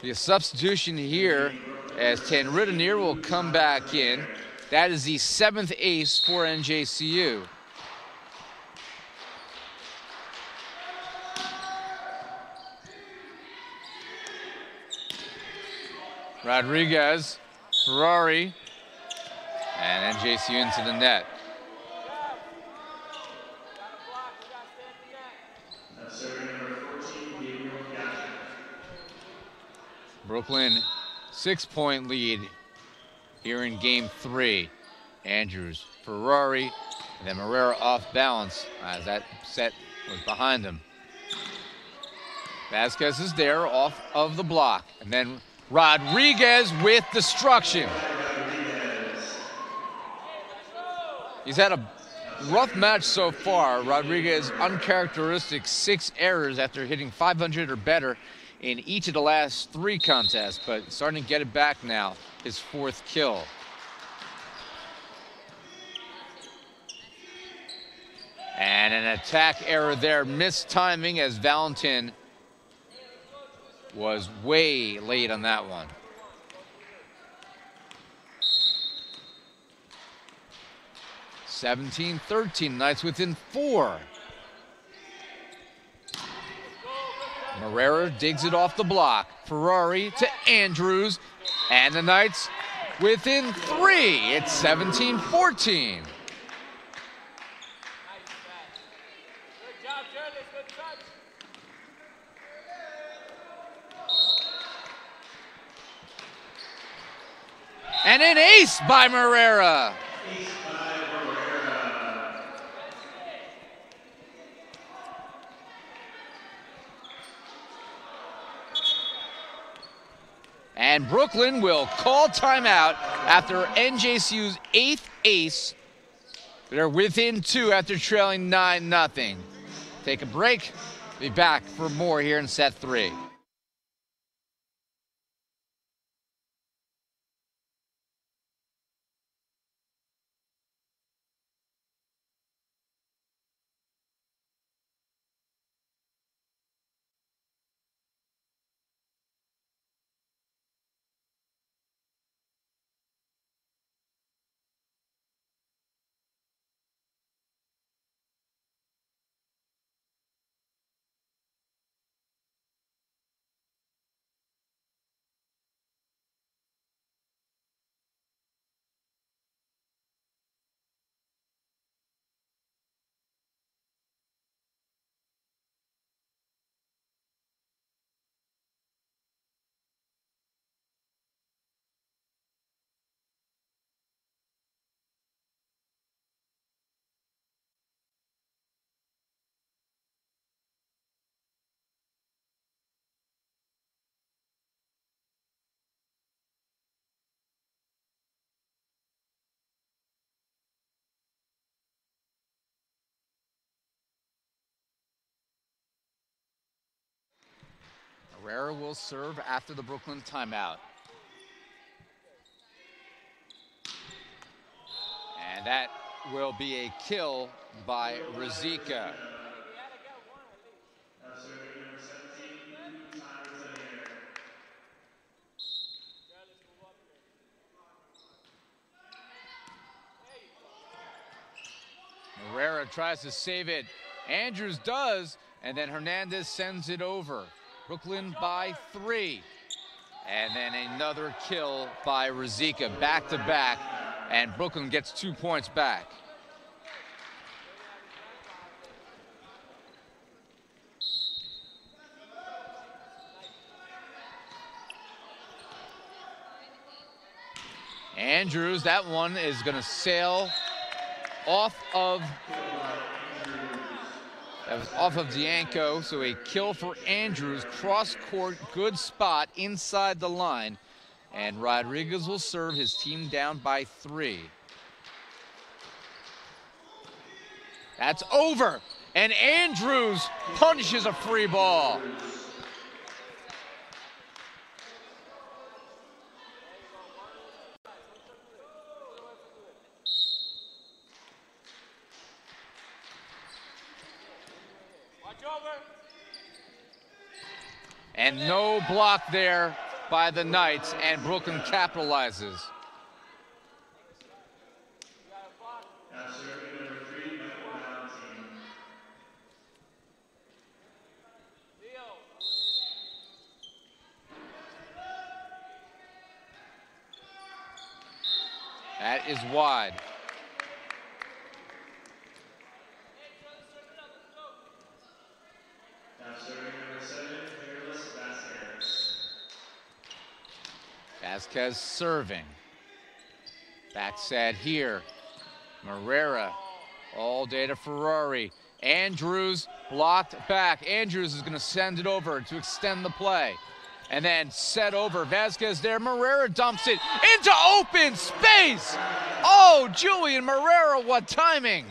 [SPEAKER 2] The substitution here as Tanridanir will come back in. That is the 7th ace for NJCU. Rodriguez, Ferrari, and NJCU into the net. Brooklyn 6-point lead here in game 3. Andrews, Ferrari, and then Morera off balance as that set was behind him. Vasquez is there off of the block, and then Rodriguez with destruction. He's had a rough match so far. Rodriguez, uncharacteristic 6 errors after hitting 500 or better in each of the last 3 contests, but starting to get it back now, his 4th kill. And an attack error there, missed timing as Valentin was way late on that one. (17-13), Knights within 4. Morera digs it off the block. Ferrari to Andrews, and the Knights within 3. It's 17-14. And an ace by Morera. And Brooklyn will call timeout after NJCU's 8th ace. They're within 2 after trailing 9-0. Take a break. Be back for more here in set 3. Morera will serve after the Brooklyn timeout. And that will be a kill by Rizika. Morera tries to save it. Andrews does, and then Hernandez sends it over. Brooklyn by 3. And then another kill by Rizika, back-to-back, and Brooklyn gets 2 points back. Andrews, that one is going to sail off of Dianco, so a kill for Andrews, cross-court, good spot inside the line, and Rodriguez will serve, his team down by 3. That's over, and Andrews punishes a free ball. And no block there by the Knights, and Brooklyn capitalizes. That is wide. Vasquez serving. Back set here. Morera all day to Ferrari. Andrews blocked back. Andrews is going to send it over to extend the play. And then set over. Vasquez there. Morera dumps it into open space. Oh, Julian Morera, what timing.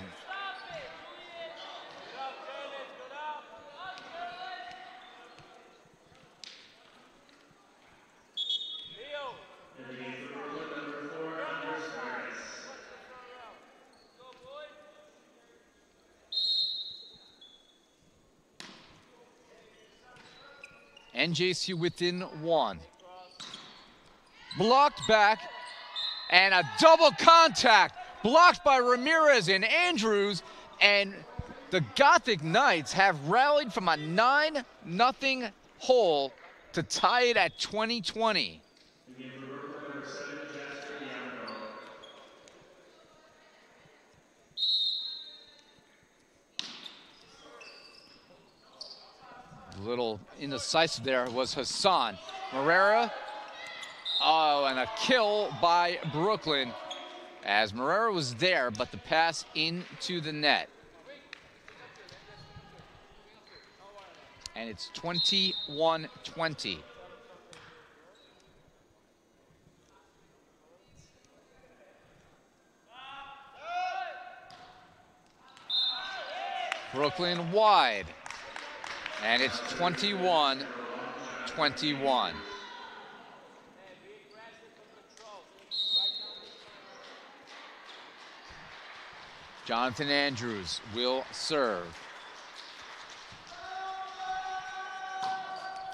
[SPEAKER 2] NJCU within one. Blocked back, and a double contact. Blocked by Ramirez and Andrews, and the Gothic Knights have rallied from a 9-0 hole to tie it at 20-20. A little indecisive there was Hassan. Morera, oh, and a kill by Brooklyn as Morera was there, but the pass into the net. And it's 21-20. Brooklyn wide. And it's 21-21. Jonathan Andrews will serve.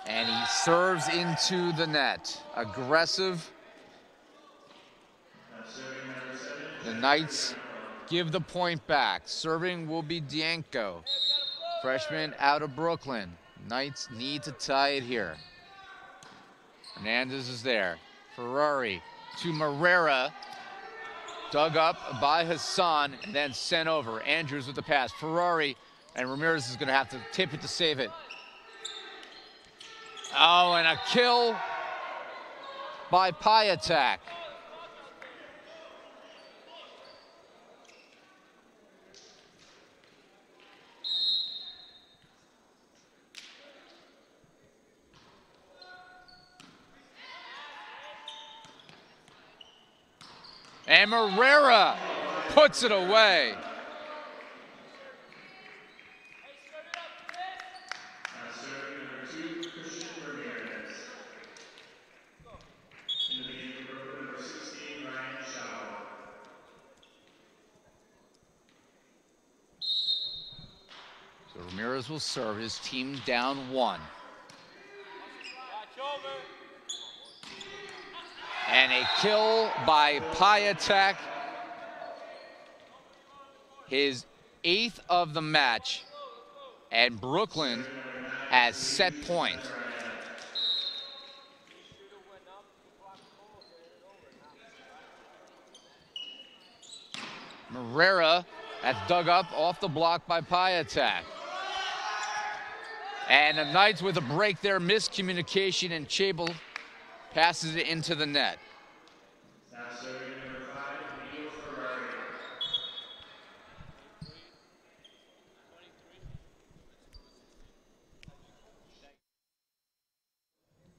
[SPEAKER 2] And he serves into the net. Aggressive. The Knights give the point back. Serving will be Dianco. Freshman out of Brooklyn. Knights need to tie it here. Hernandez is there. Ferrari to Morera. Dug up by Hassan and then sent over. Andrews with the pass. Ferrari and Ramirez is going to have to tip it to save it. Oh, and a kill by Piatak. And Morera puts it away. So Ramirez will serve, his team down 1. And a kill by Piatak, his 8th of the match, and Brooklyn has set point. Morera that's dug up off the block by Piatak. And the Knights with a break there, miscommunication, and Chable passes it into the net.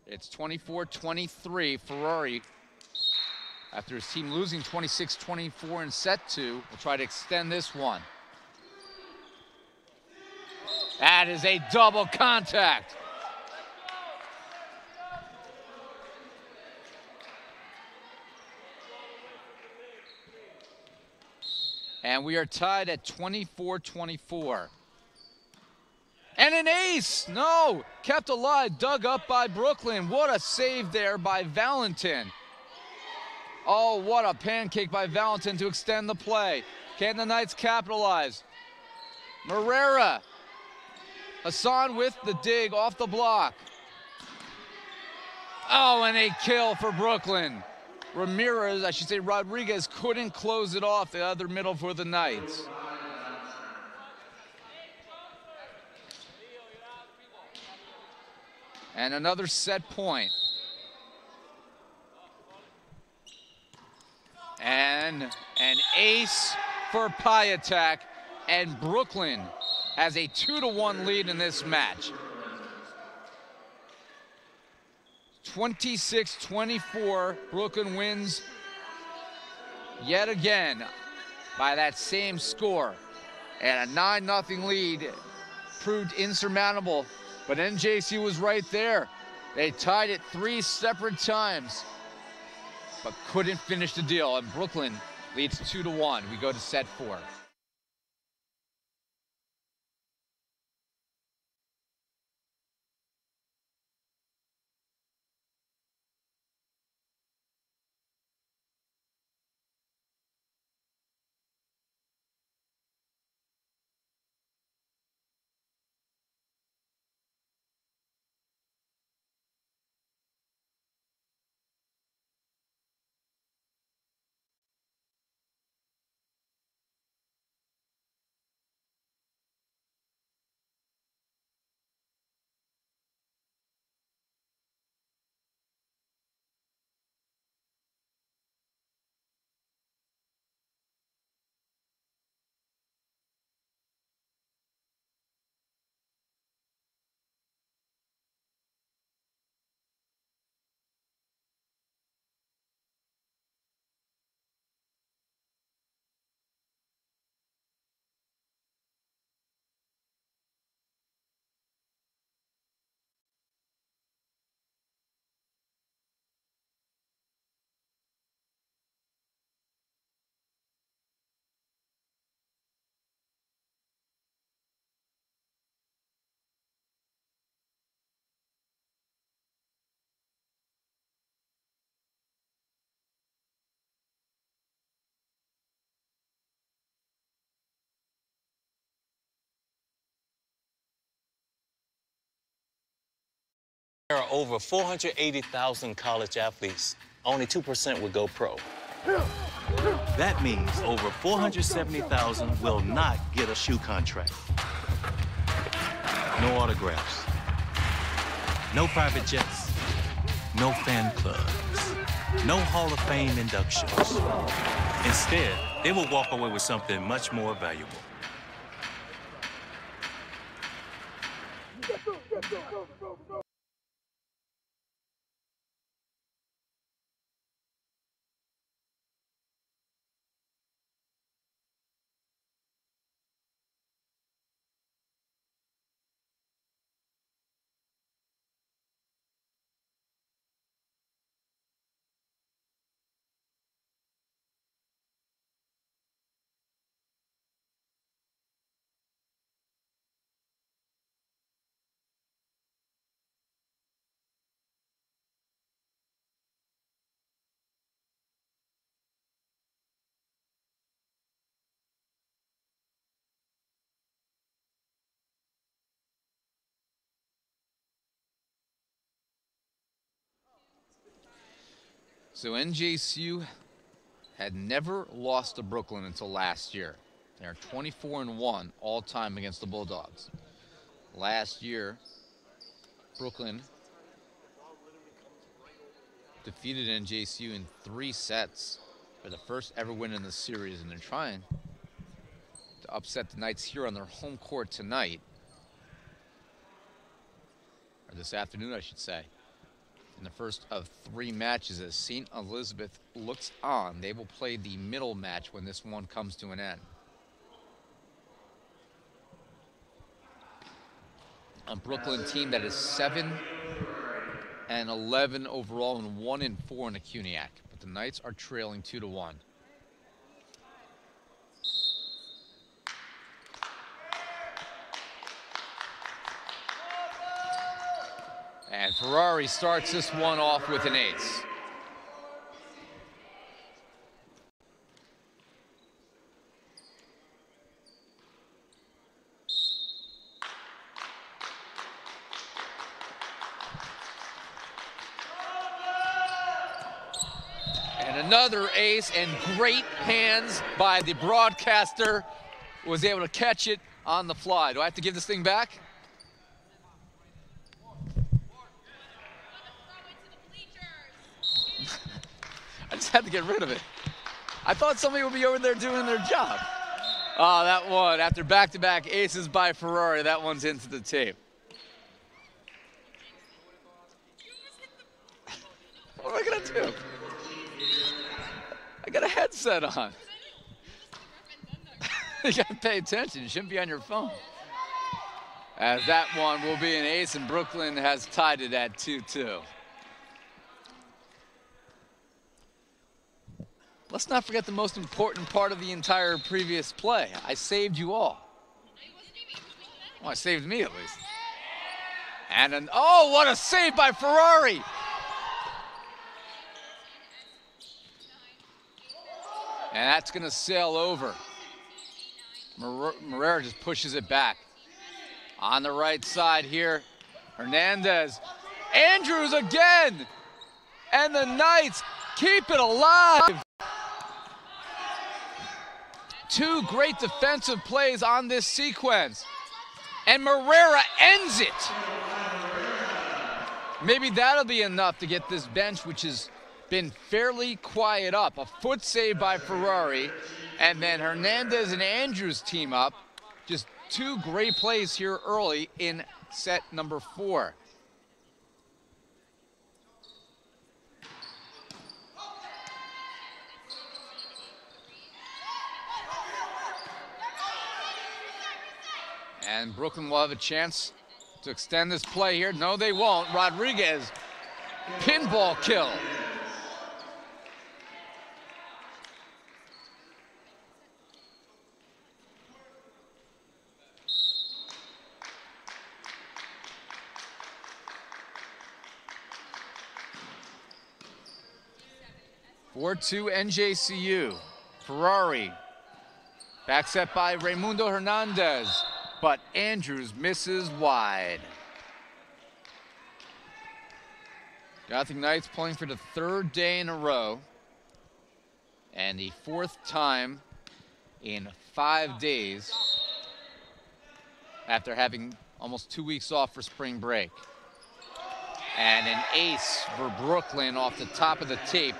[SPEAKER 2] It's 24-23, Ferrari. After his team losing 26-24 in set 2, will try to extend this one. That is a double contact. And we are tied at 24-24. And an ace! No! Kept alive, dug up by Brooklyn. What a save there by Valentin. Oh, what a pancake by Valentin to extend the play. Can the Knights capitalize? Morera. Hassan with the dig off the block. Oh, and a kill for Brooklyn. Rodriguez couldn't close it off, the other middle for the Knights. And another set point. And an ace for Piatek, and Brooklyn has a 2-1 lead in this match. 26-24, Brooklyn wins yet again by that same score. And a 9-0 lead proved insurmountable, but NJCU was right there. They tied it 3 separate times, but couldn't finish the deal, and Brooklyn leads 2-1. We go to set 4.
[SPEAKER 4] There are over 480,000 college athletes. Only 2% would go pro.
[SPEAKER 5] That means over 470,000 will not get a shoe contract. No autographs. No private jets. No fan clubs. No Hall of Fame inductions. Instead, they will walk away with something much more valuable.
[SPEAKER 2] So NJCU had never lost to Brooklyn until last year. They're 24-1 all time against the Bulldogs. Last year, Brooklyn defeated NJCU in 3 sets for the first ever win in the series, and they're trying to upset the Knights here on their home court tonight. Or this afternoon, I should say. In the first of 3 matches, as St. Elizabeth looks on, they will play the middle match when this one comes to an end. A Brooklyn team that is 7-11 overall and 1-4 in the CUNYAC, but the Knights are trailing 2-1. And Ferrari starts this one off with an ace. And another ace, and great hands by the broadcaster. Was able to catch it on the fly. Do I have to give this thing back? I just had to get rid of it. I thought somebody would be over there doing their job. Oh, that one, after back-to-back aces by Ferrari, that one's into the tape. What am I gonna do? I got a headset on. You gotta pay attention, you shouldn't be on your phone. As that one will be an ace, and Brooklyn has tied it at 2-2. Let's not forget the most important part of the entire previous play. I saved you all. Well, I saved me at least. And oh, what a save by Ferrari! And that's gonna sail over. Morera just pushes it back. On the right side here, Hernandez. Andrews again! And the Knights keep it alive! Two great defensive plays on this sequence. And Morera ends it! Maybe that'll be enough to get this bench, which has been fairly quiet, up. A foot save by Ferrari, and then Hernandez and Andrews team up. Just two great plays here early in set number 4. And Brooklyn will have a chance to extend this play here. No, they won't. Rodriguez, pinball kill. (4-2) NJCU. Ferrari. Back set by Raimundo Hernandez, but Andrews misses wide. Gothic Knights playing for the 3rd day in a row, and the 4th time in 5 days after having almost 2 weeks off for spring break. And an ace for Brooklyn off the top of the tape.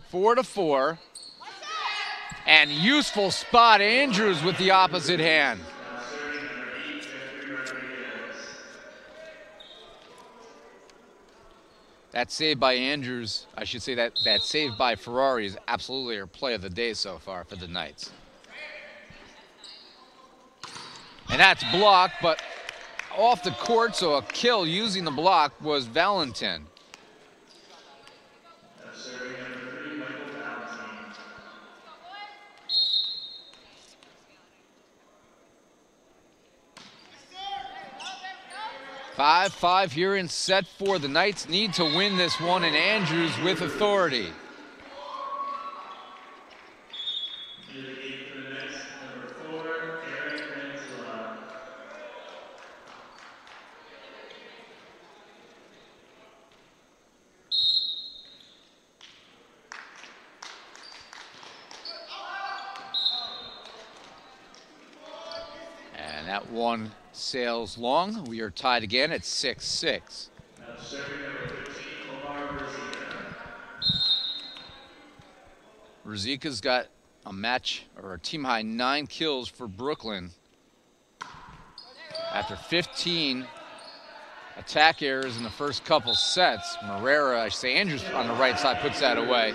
[SPEAKER 2] Four to 4, and useful spot Andrews with the opposite hand. That save by Andrews, I should say that save by Ferrari is absolutely our play of the day so far for the Knights. And that's blocked, but off the court, so a kill using the block was Valentin. 5-5 here in set 4. The Knights need to win this one, and Andrews with authority. And that one sails long. We are tied again at 6-6. Rizika's got a match, or a team high 9 kills for Brooklyn. After 15 attack errors in the first couple sets, Morera, I should say Andrews on the right side, puts that away.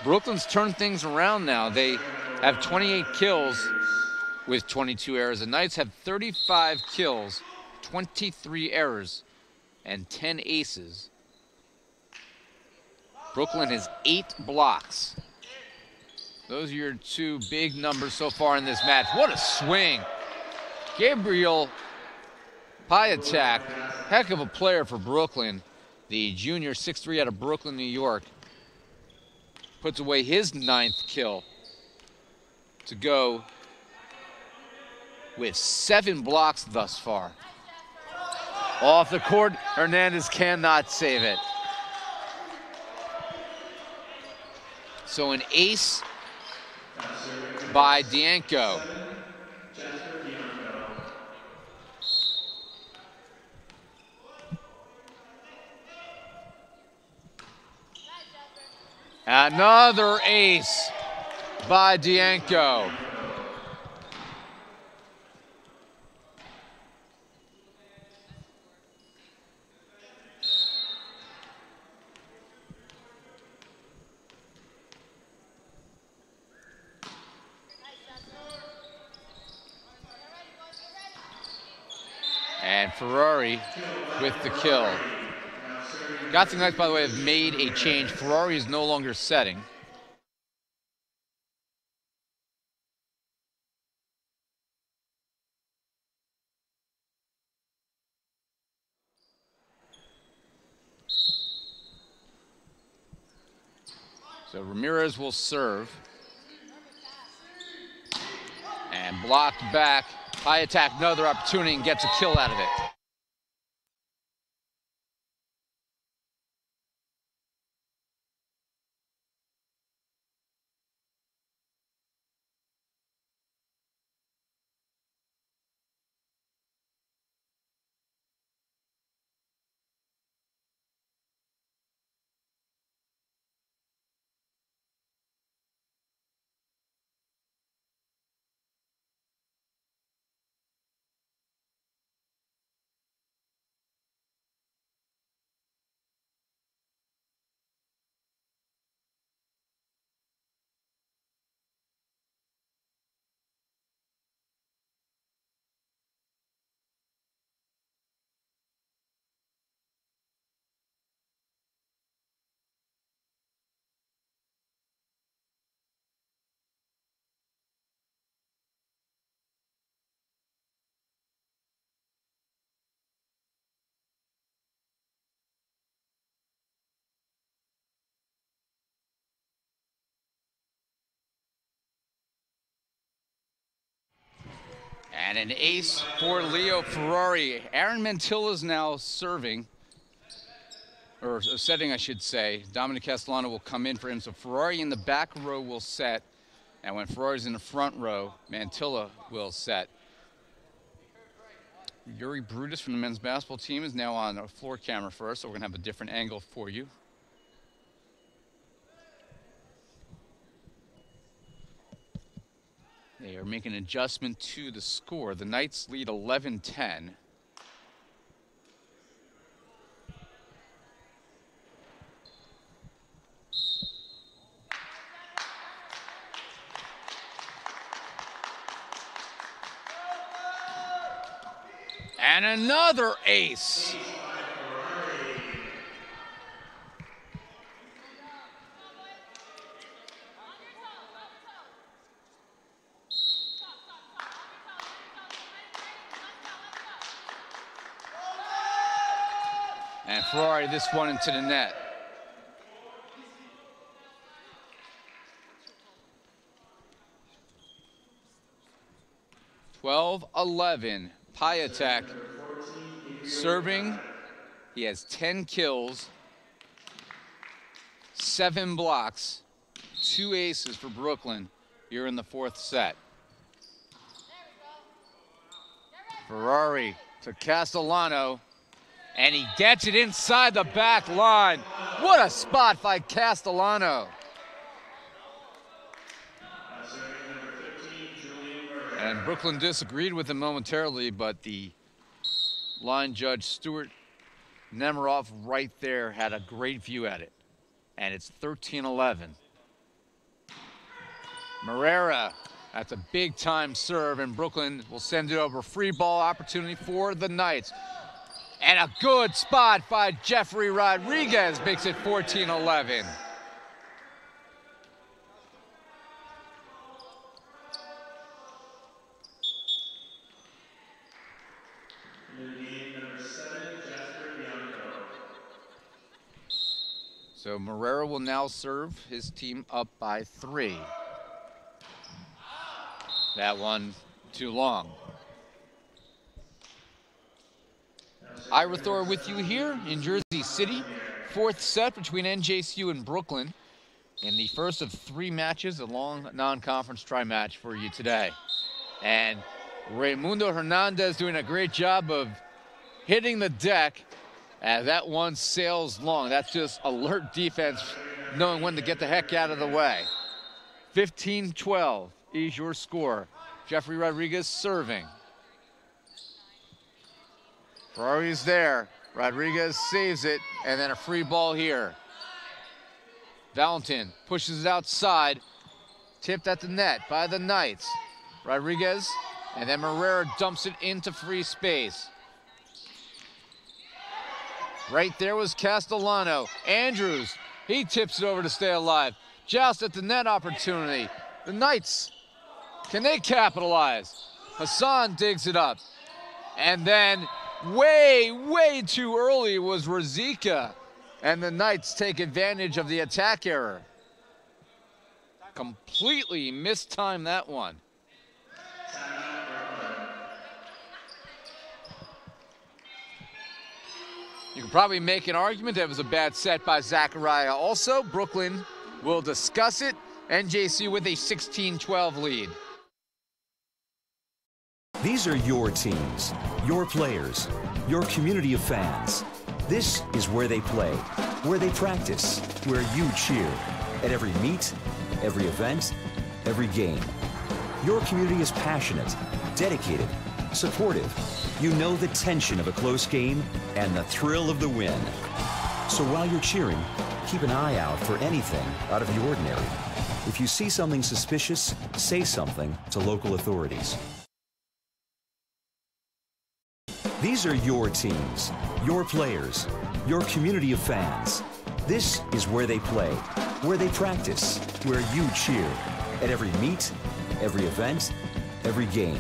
[SPEAKER 2] Brooklyn's turned things around now. They have 28 kills with 22 errors. The Knights have 35 kills, 23 errors, and 10 aces. Brooklyn has 8 blocks. Those are your two big numbers so far in this match. What a swing. Gabriel Piatak, heck of a player for Brooklyn. The junior, 6'3" out of Brooklyn, New York, puts away his 9th kill to go with 7 blocks thus far. Off the court, Hernandez cannot save it. So an ace by Dianco. Another ace by Dianco. And Ferrari with the kill. Gothic Knights, by the way, have made a change. Ferrari is no longer setting. So Ramirez will serve. And blocked back. High attack, another opportunity, and gets a kill out of it. And an ace for Leo Ferrari. Aaron Mantilla is now serving, or setting, I should say. Dominic Castellano will come in for him. So Ferrari in the back row will set. And when Ferrari's in the front row, Mantilla will set. Yuri Brutus from the men's basketball team is now on a floor camera for us, so we're going to have a different angle for you. They are making an adjustment to the score. The Knights lead 11-10. And another ace. And Ferrari this one into the net. (12-11). Piatak serving. He has 10 kills, 7 blocks, 2 aces for Brooklyn here in the 4th set. Ferrari to Castellano. And he gets it inside the back line. What a spot by Castellano. And Brooklyn disagreed with him momentarily, but the line judge, Stuart Nemiroff, right there had a great view at it. And it's 13-11. Morera, that's a big time serve, and Brooklyn will send it over. Free ball opportunity for the Knights. And a good spot by Jeffrey Rodriguez makes it 14-11. So Marrero will now serve his team up by 3. That one too long. Ira Thor with you here in Jersey City. 4th set between NJCU and Brooklyn. In the first of 3 matches, a long non-conference tri-match for you today. And Raimundo Hernandez doing a great job of hitting the deck as that one sails long. That's just alert defense, knowing when to get the heck out of the way. 15-12 is your score. Jeffrey Rodriguez serving. Ferrari's there. Rodriguez saves it, and then a free ball here. Valentin pushes it outside, tipped at the net by the Knights. Rodriguez, and then Marrero dumps it into free space. Right there was Castellano. Andrews, he tips it over to stay alive. Joust at the net opportunity. The Knights, can they capitalize? Hassan digs it up. And then way too early was Ruzicka. And the Knights take advantage of the attack error. Completely mistimed that one. You could probably make an argument that it was a bad set by Zachariah. Also, Brooklyn will discuss it. NJC with a 16-12 lead.
[SPEAKER 6] These are your teams, your players, your community of fans. This is where they play, where they practice, where you cheer. At every meet, every event, every game. Your community is passionate, dedicated, supportive. You know the tension of a close game and the thrill of the win. So while you're cheering, keep an eye out for anything out of the ordinary. If you see something suspicious, say something to local authorities. These are your teams, your players, your community of fans. This is where they play, where they practice, where you cheer. At every meet, every event, every game.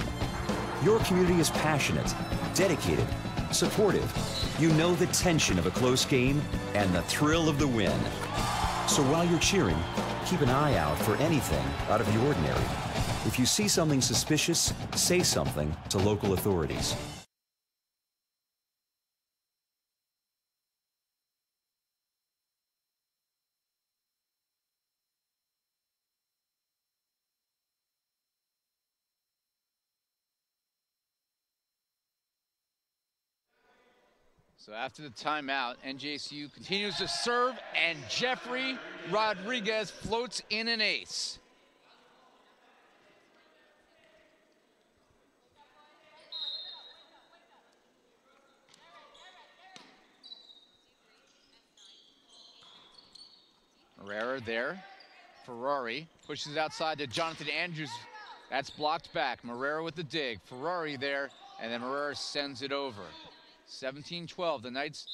[SPEAKER 6] Your community is passionate, dedicated, supportive. You know the tension of a close game and the thrill of the win. So while you're cheering, keep an eye out for anything out of the ordinary. If you see something suspicious, say something to local authorities.
[SPEAKER 2] So after the timeout, NJCU continues to serve, and Jeffrey Rodriguez floats in an ace. Herrera there. Ferrari pushes it outside to Jonathan Andrews. That's blocked back. Marrero with the dig. Ferrari there, and then Marrero sends it over. 17-12. The Knights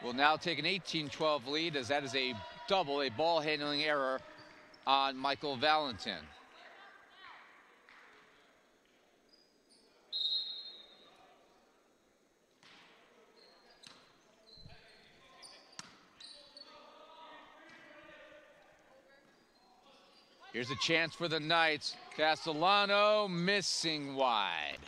[SPEAKER 2] will now take an 18-12 lead, as that is a double, a ball handling error on Michael Valentin. Here's a chance for the Knights. Castellano missing wide.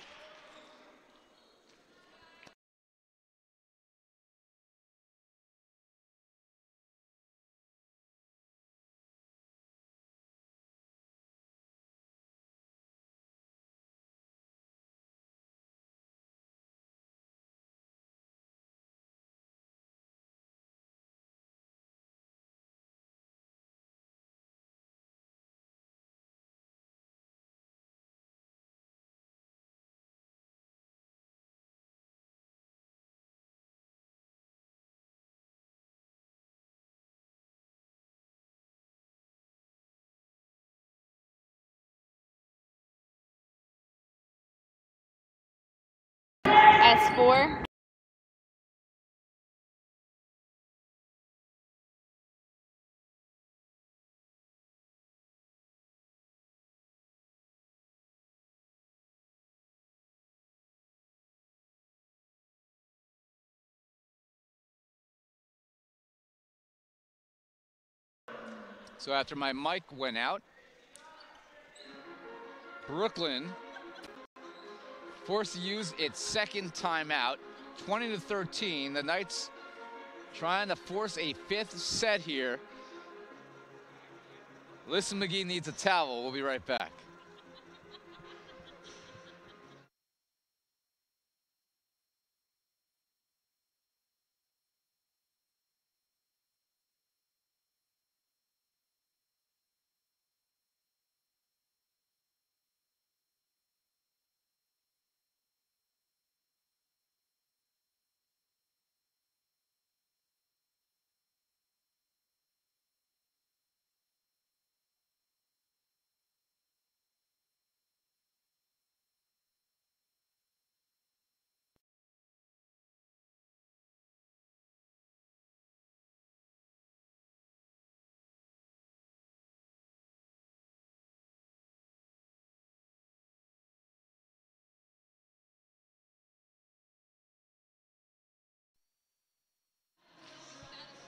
[SPEAKER 7] S4.
[SPEAKER 2] So after my mic went out, Brooklyn forced to use its second timeout, 20-13. The Knights trying to force a fifth set here. Alyssa McGee needs a towel. We'll be right back.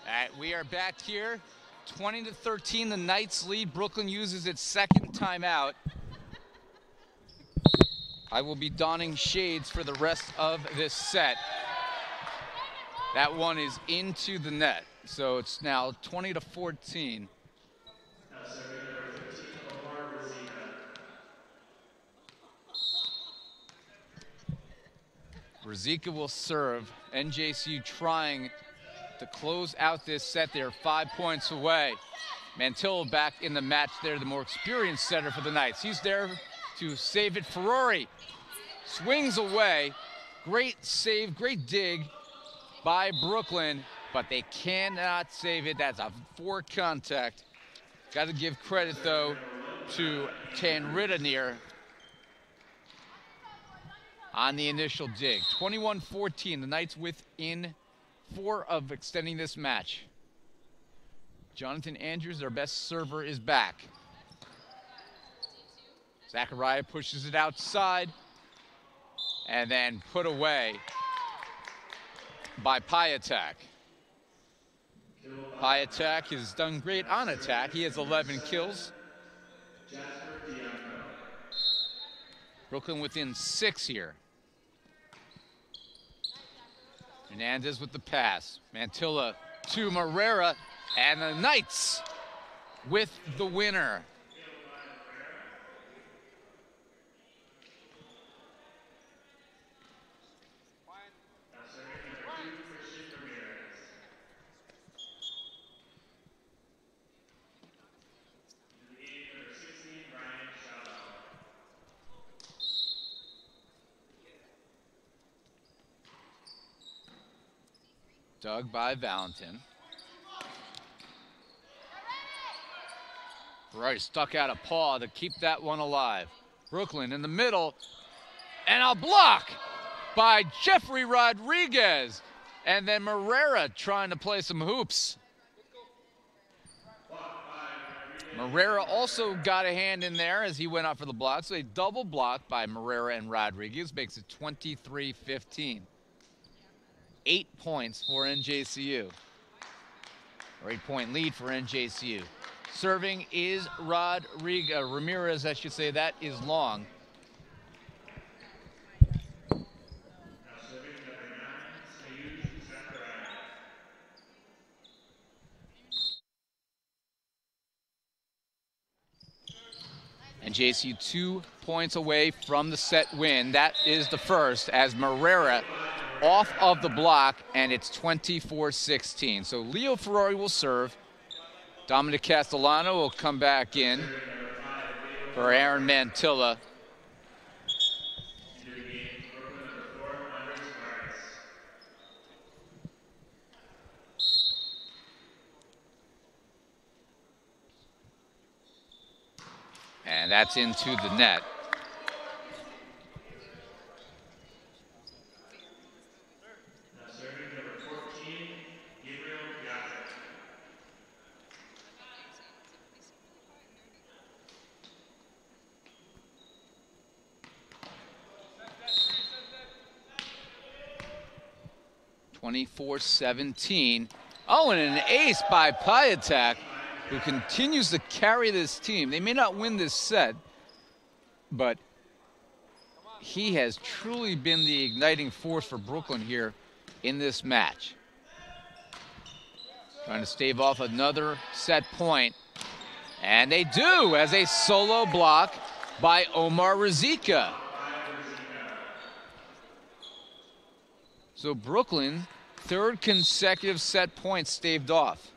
[SPEAKER 2] All right, we are back here. 20-13, the Knights lead. Brooklyn uses its second timeout. I will be donning shades for the rest of this set. That one is into the net. So it's now 20-14. Rizika will serve. NJCU trying to close out this set. They're 5 points away. Mantillo back in the match there, the more experienced setter for the Knights. He's there to save it. Ferrari swings away. Great save, great dig by Brooklyn, but they cannot save it. That's a four contact. Got to give credit, though, to Tanridanir on the initial dig. 21-14, the Knights within 4 of extending this match. Jonathan Andrews, their best server, is back. Zachariah pushes it outside and then put away by Piatek. Piatek has done great on attack. He has 11 kills. Brooklyn within 6 here. Hernandez with the pass. Mantilla to Marrera, and the Knights with the winner. Dug by Valentin. Right, stuck out a paw to keep that one alive. Brooklyn in the middle, and a block by Jeffrey Rodriguez. And then Marrera trying to play some hoops. Marrera also got a hand in there as he went out for the block. So a double block by Marrera and Rodriguez makes it 23-15. 8 points for NJCU. Or 8-point lead for NJCU. Serving is Ramirez, I should say. That is long. NJCU 2 points away from the set win. That is the first as Marrera off of the block, and it's 24-16. So Leo Ferrari will serve. Dominic Castellano will come back in for Aaron Mantilla. And that's into the net. (24-17). Oh, and an ace by Piatek. who continues to carry this team. They may not win this set, but he has truly been the igniting force for Brooklyn here in this match. Trying to stave off another set point. And they do, as a solo block by Omar Razika. So Brooklyn, third consecutive set point staved off.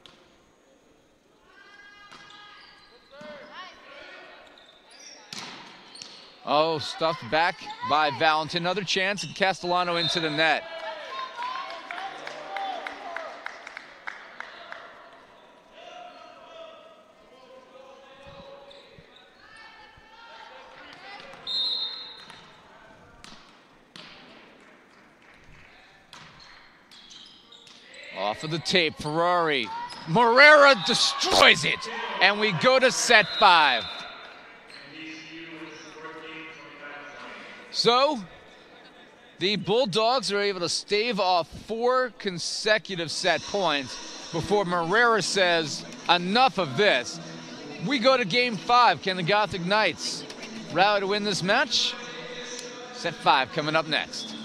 [SPEAKER 2] Oh, stuffed back by Valentin. Another chance, and Castellano into the net. Off of the tape, Ferrari. Morera destroys it, and we go to set 5. So, the Bulldogs are able to stave off 4 consecutive set points before Morera says, enough of this. We go to game 5. Can the Gothic Knights rally to win this match? Set 5 coming up next.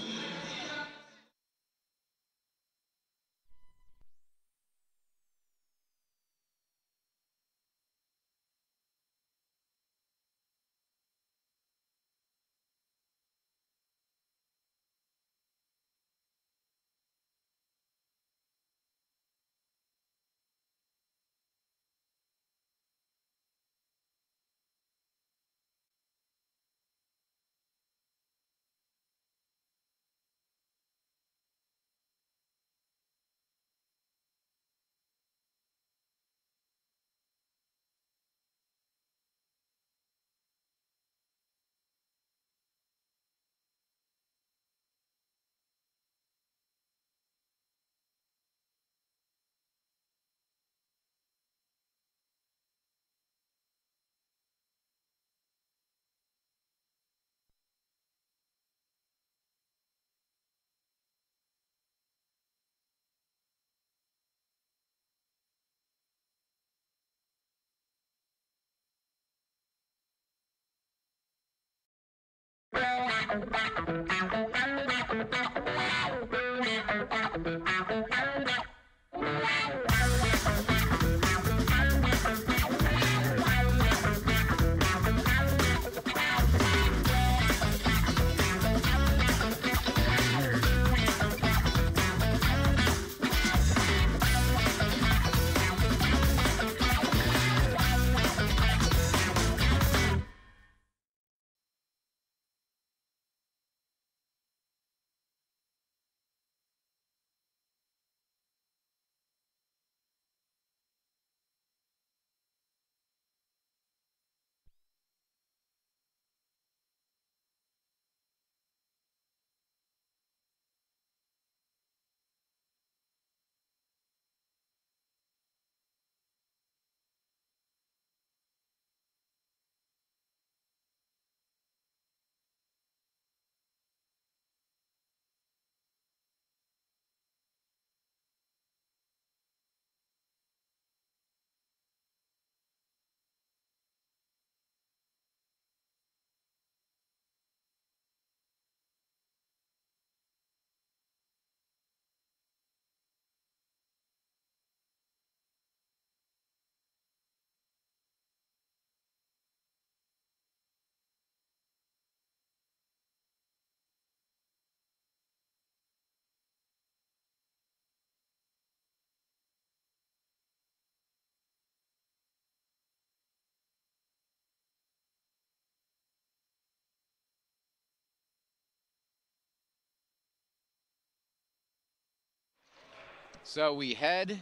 [SPEAKER 2] So we head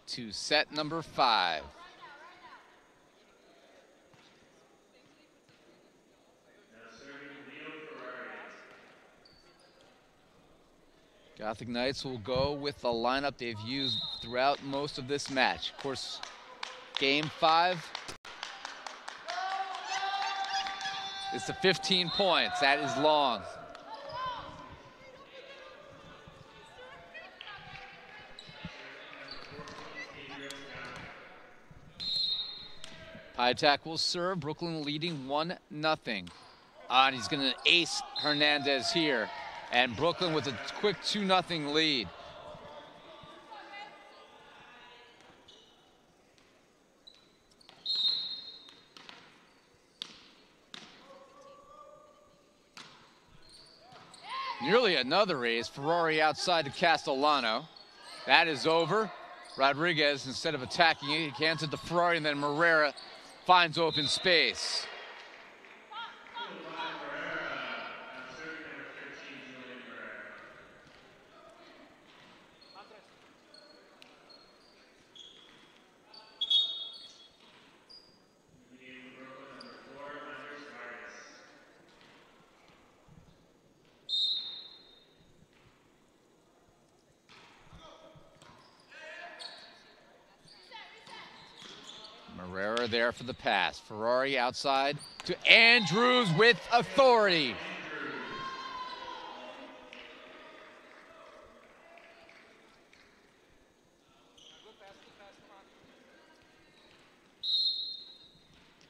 [SPEAKER 2] to set number 5. Gothic Knights will go with the lineup they've used throughout most of this match. Of course, game 5 is the 15 points. That is long. High attack will serve. Brooklyn leading 1-0. And he's going to ace Hernandez here. And Brooklyn with a quick 2-0 lead. Nearly another ace. Ferrari outside to Castellano. That is over. Rodriguez, instead of attacking it, he hands it to Ferrari, and then Morera finds open space. Morera there for the pass. Ferrari outside to Andrews with authority.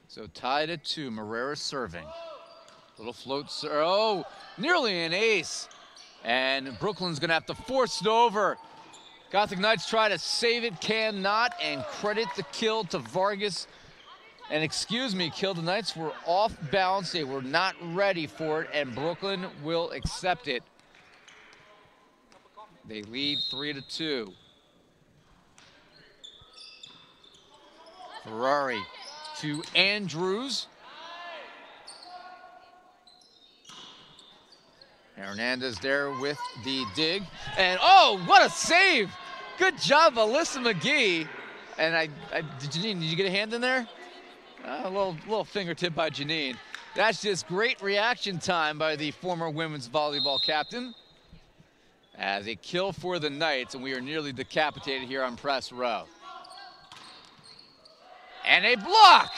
[SPEAKER 2] So tied at 2, Morera serving. Little float, oh, nearly an ace. And Brooklyn's gonna have to force it over. Gothic Knights try to save it, cannot, and credit the kill to Vargas. And excuse me, kill. The Knights were off balance. They were not ready for it, and Brooklyn will accept it. They lead 3-2. Ferrari to Andrews. Hernandez there with the dig. And oh, what a save! Good job, Alyssa McGee. And Jeanine, did you get a hand in there? A little fingertip by Jeanine. That's just great reaction time by the former women's volleyball captain. As a kill for the Knights, and we are nearly decapitated here on press row. And a block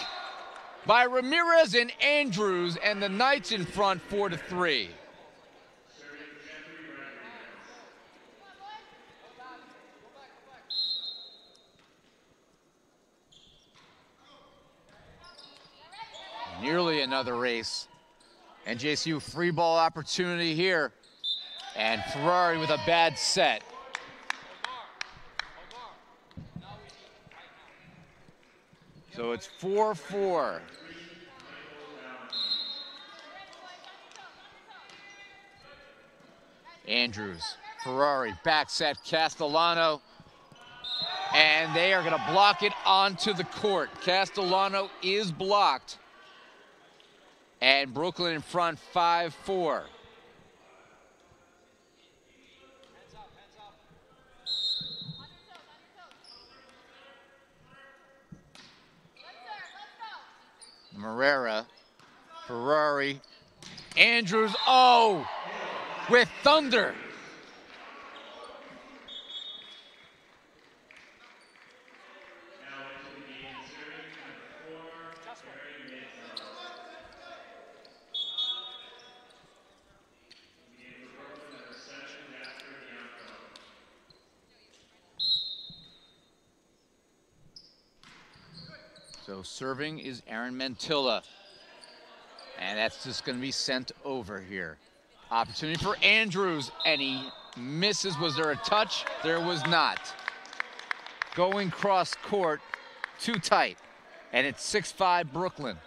[SPEAKER 2] by Ramirez and Andrews, and the Knights in front 4-3. Nearly another race. NJCU free ball opportunity here. And Ferrari with a bad set. So it's 4-4. Andrews, Ferrari, back set, Castellano. And they are gonna block it onto the court. Castellano is blocked. And Brooklyn in front 5-4. Morera, Ferrari, Andrews, oh, with thunder. So serving is Aaron Mantilla. And that's just going to be sent over here. Opportunity for Andrews, and he misses. Was there a touch? There was not. Going cross court, too tight. And it's 6-5 Brooklyn.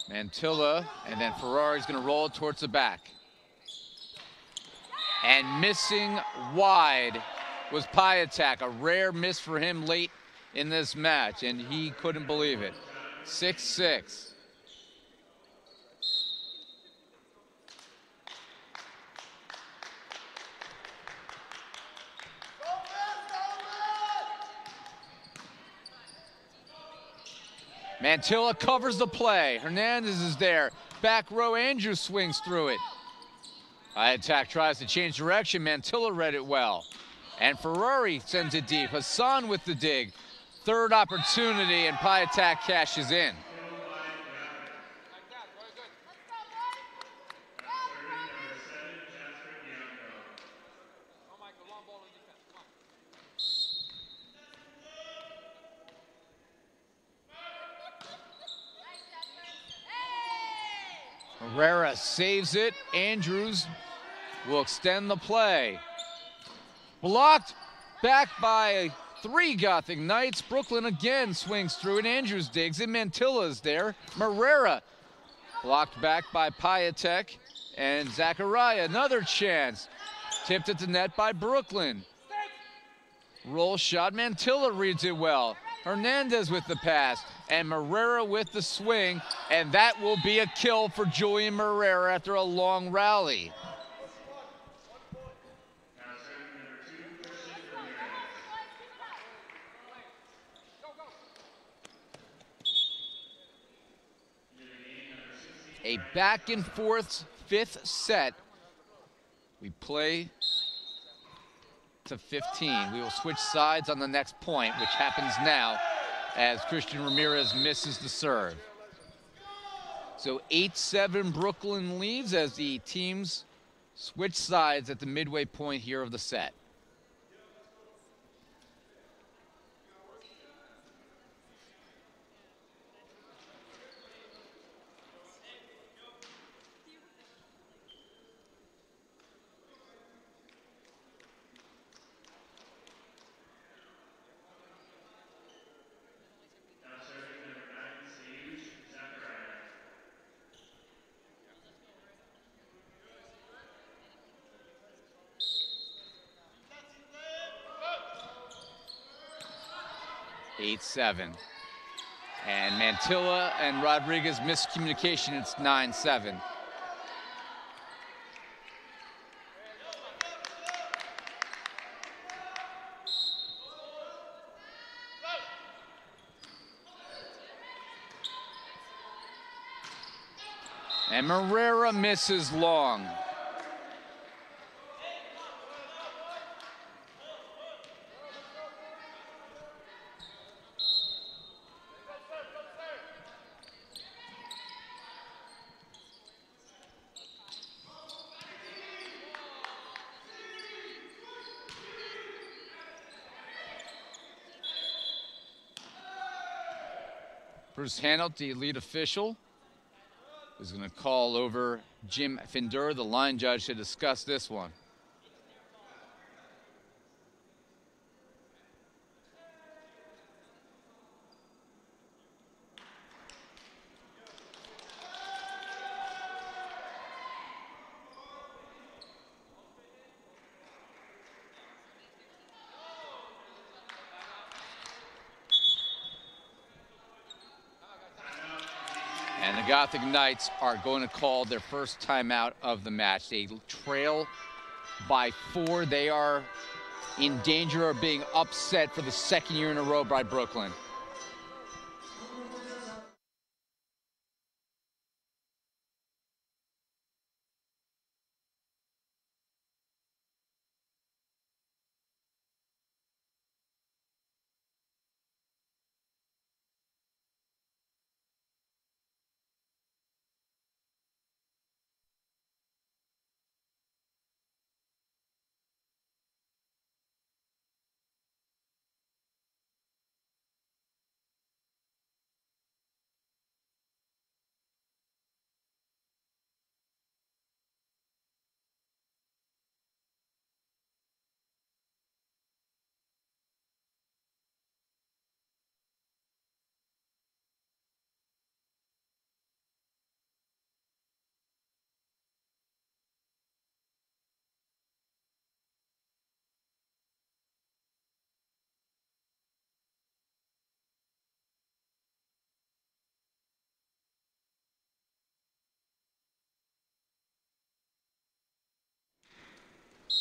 [SPEAKER 2] Mantilla, and then Ferrari's gonna roll it towards the back. And missing wide was Piatak, a rare miss for him late in this match, and he couldn't believe it. 6-6. Mantilla covers the play. Hernandez is there. Back row, Andrews swings through it. High attack tries to change direction. Mantilla read it well. And Ferrari sends it deep. Hassan with the dig. Third opportunity, and Piatak cashes in. Herrera saves it. Andrews will extend the play. Blocked back by 3 Gothic Knights. Brooklyn again swings through it. Andrews digs it. Mantilla's there. Herrera blocked back by Piatek. And Zachariah, another chance. Tipped at the net by Brooklyn. Roll shot. Mantilla reads it well. Hernandez with the pass. And Herrera with the swing. And that will be a kill for Julian Herrera after a long rally. A back and forth 5th set. We play to 15. We will switch sides on the next point, which happens now as Christian Ramirez misses the serve. So 8-7 Brooklyn leads as the teams switch sides at the midway point here of the set. Eight, 7. And Mantilla and Rodriguez miscommunication. It's 9-7. And Herrera misses long. Bruce Hanout, the lead official, is going to call over Jim Finder, the line judge, to discuss this one. And the Gothic Knights are going to call their first timeout of the match. They trail by 4. They are in danger of being upset for the 2nd year in a row by Brooklyn.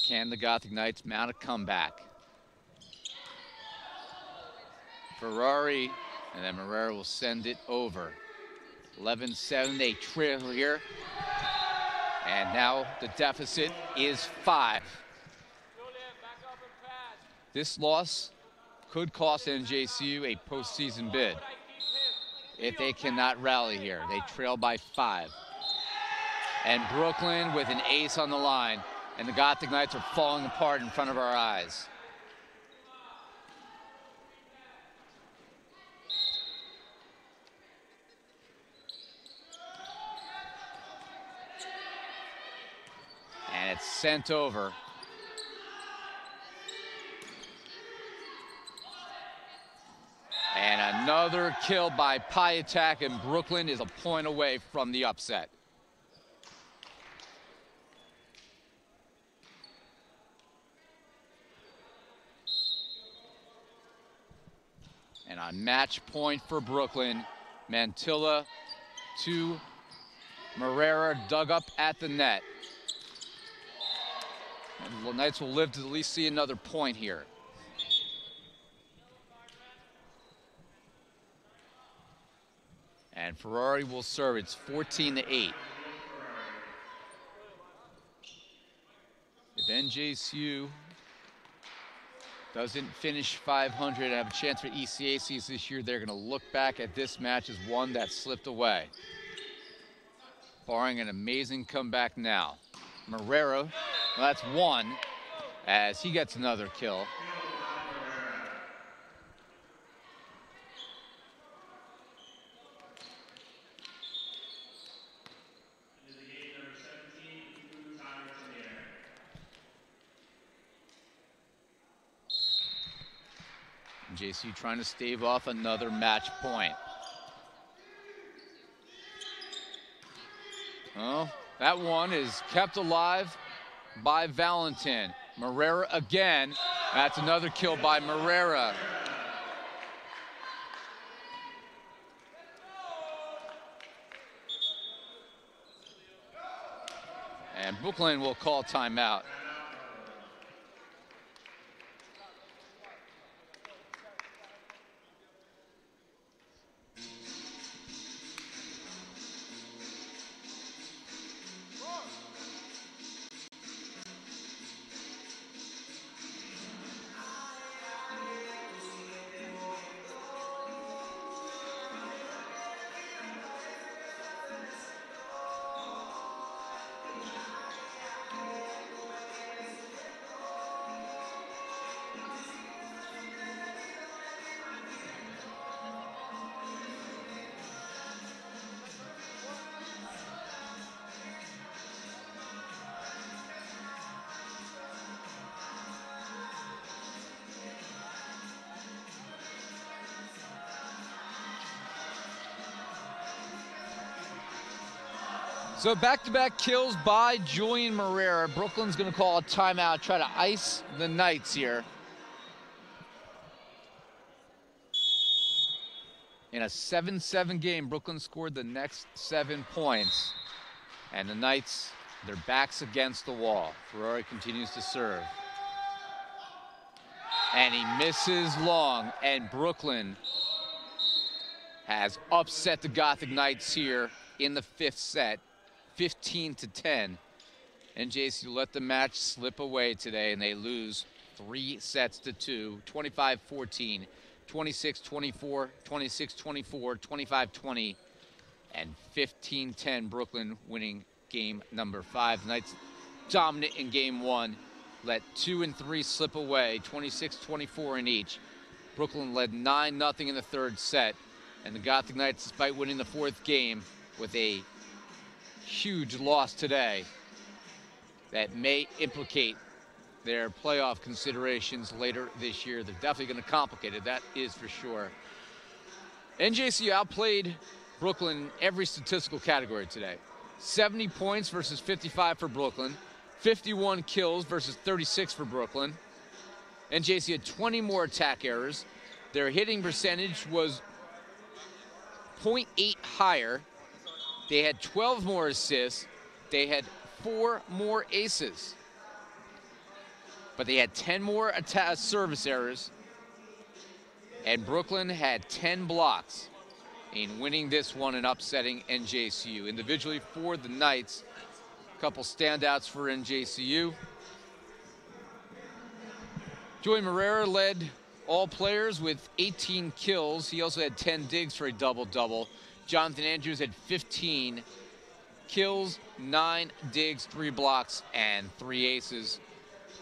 [SPEAKER 2] Can the Gothic Knights mount a comeback? Ferrari, and then Herrera will send it over. 11-7, they trail here. And now the deficit is 5. This loss could cost NJCU a postseason bid if they cannot rally here. They trail by 5. And Brooklyn with an ace on the line. And the Gothic Knights are falling apart in front of our eyes. And it's sent over. And another kill by Piatak, and Brooklyn is a point away from the upset. And on match point for Brooklyn, Mantilla to Marrera, dug up at the net. And the Knights will live to at least see another point here. And Ferrari will serve. It's 14-8. If NJCU doesn't finish 500 and have a chance for ECACs this year, they're going to look back at this match as one that slipped away. Barring an amazing comeback now. Marrera, well, that's one, as he gets another kill. JCU trying to stave off another match point. Oh, that one is kept alive by Valentin. Marrera again. That's another kill by Marrera. And Brooklyn will call timeout. So back-to-back kills by Julian Marrera. Brooklyn's going to call a timeout, try to ice the Knights here. In a 7-7 game, Brooklyn scored the next 7 points. And the Knights, their backs against the wall. Ferrari continues to serve. And he misses long, and Brooklyn has upset the Gothic Knights here in the 5th set. 15-10. NJCU let the match slip away today, and they lose 3-2, 25-14, 26-24, 26-24, 25-20, and 15-10. Brooklyn winning game number 5. The Knights dominant in game 1, let 2 and 3 slip away, 26-24 in each. Brooklyn led 9-0 in the 3rd set, and the Gothic Knights, despite winning the 4th game with a huge loss today that may implicate their playoff considerations later this year. They're definitely going to complicate it, that is for sure. NJCU outplayed Brooklyn in every statistical category today. 70 points versus 55 for Brooklyn. 51 kills versus 36 for Brooklyn. NJCU had 20 more attack errors. Their hitting percentage was 0.8 higher. They had 12 more assists. They had 4 more aces. But they had 10 more service errors. And Brooklyn had 10 blocks in winning this one and upsetting NJCU. Individually for the Knights, a couple standouts for NJCU. Joey Marrera led all players with 18 kills. He also had 10 digs for a double-double. Jonathan Andrews had 15 kills, 9 digs, 3 blocks, and 3 aces.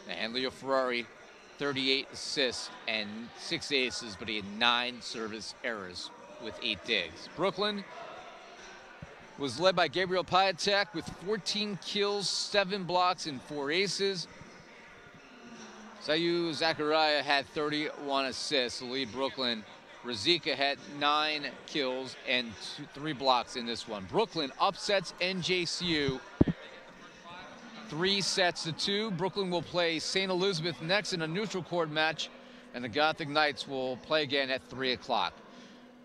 [SPEAKER 2] And Leo Ferrari, 38 assists and 6 aces, but he had 9 service errors with 8 digs. Brooklyn was led by Gabriel Piatek with 14 kills, 7 blocks, and 4 aces. Sayu Zachariah had 31 assists to lead Brooklyn. Razika had 9 kills and 3 blocks in this one. Brooklyn upsets NJCU 3-2. Brooklyn will play St. Elizabeth next in a neutral court match, and the Gothic Knights will play again at 3 o'clock.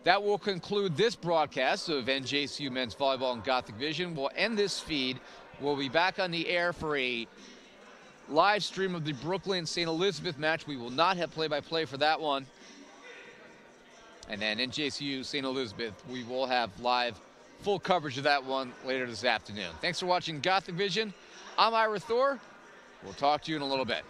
[SPEAKER 2] That will conclude this broadcast of NJCU Men's Volleyball and Gothic Vision. We'll end this feed. We'll be back on the air for a live stream of the Brooklyn-St. Elizabeth match. We will not have play-by-play for that one. And then NJCU St. Elizabeth, we will have live full coverage of that one later this afternoon. Thanks for watching Gothic Vision. I'm Ira Thor. We'll talk to you in a little bit.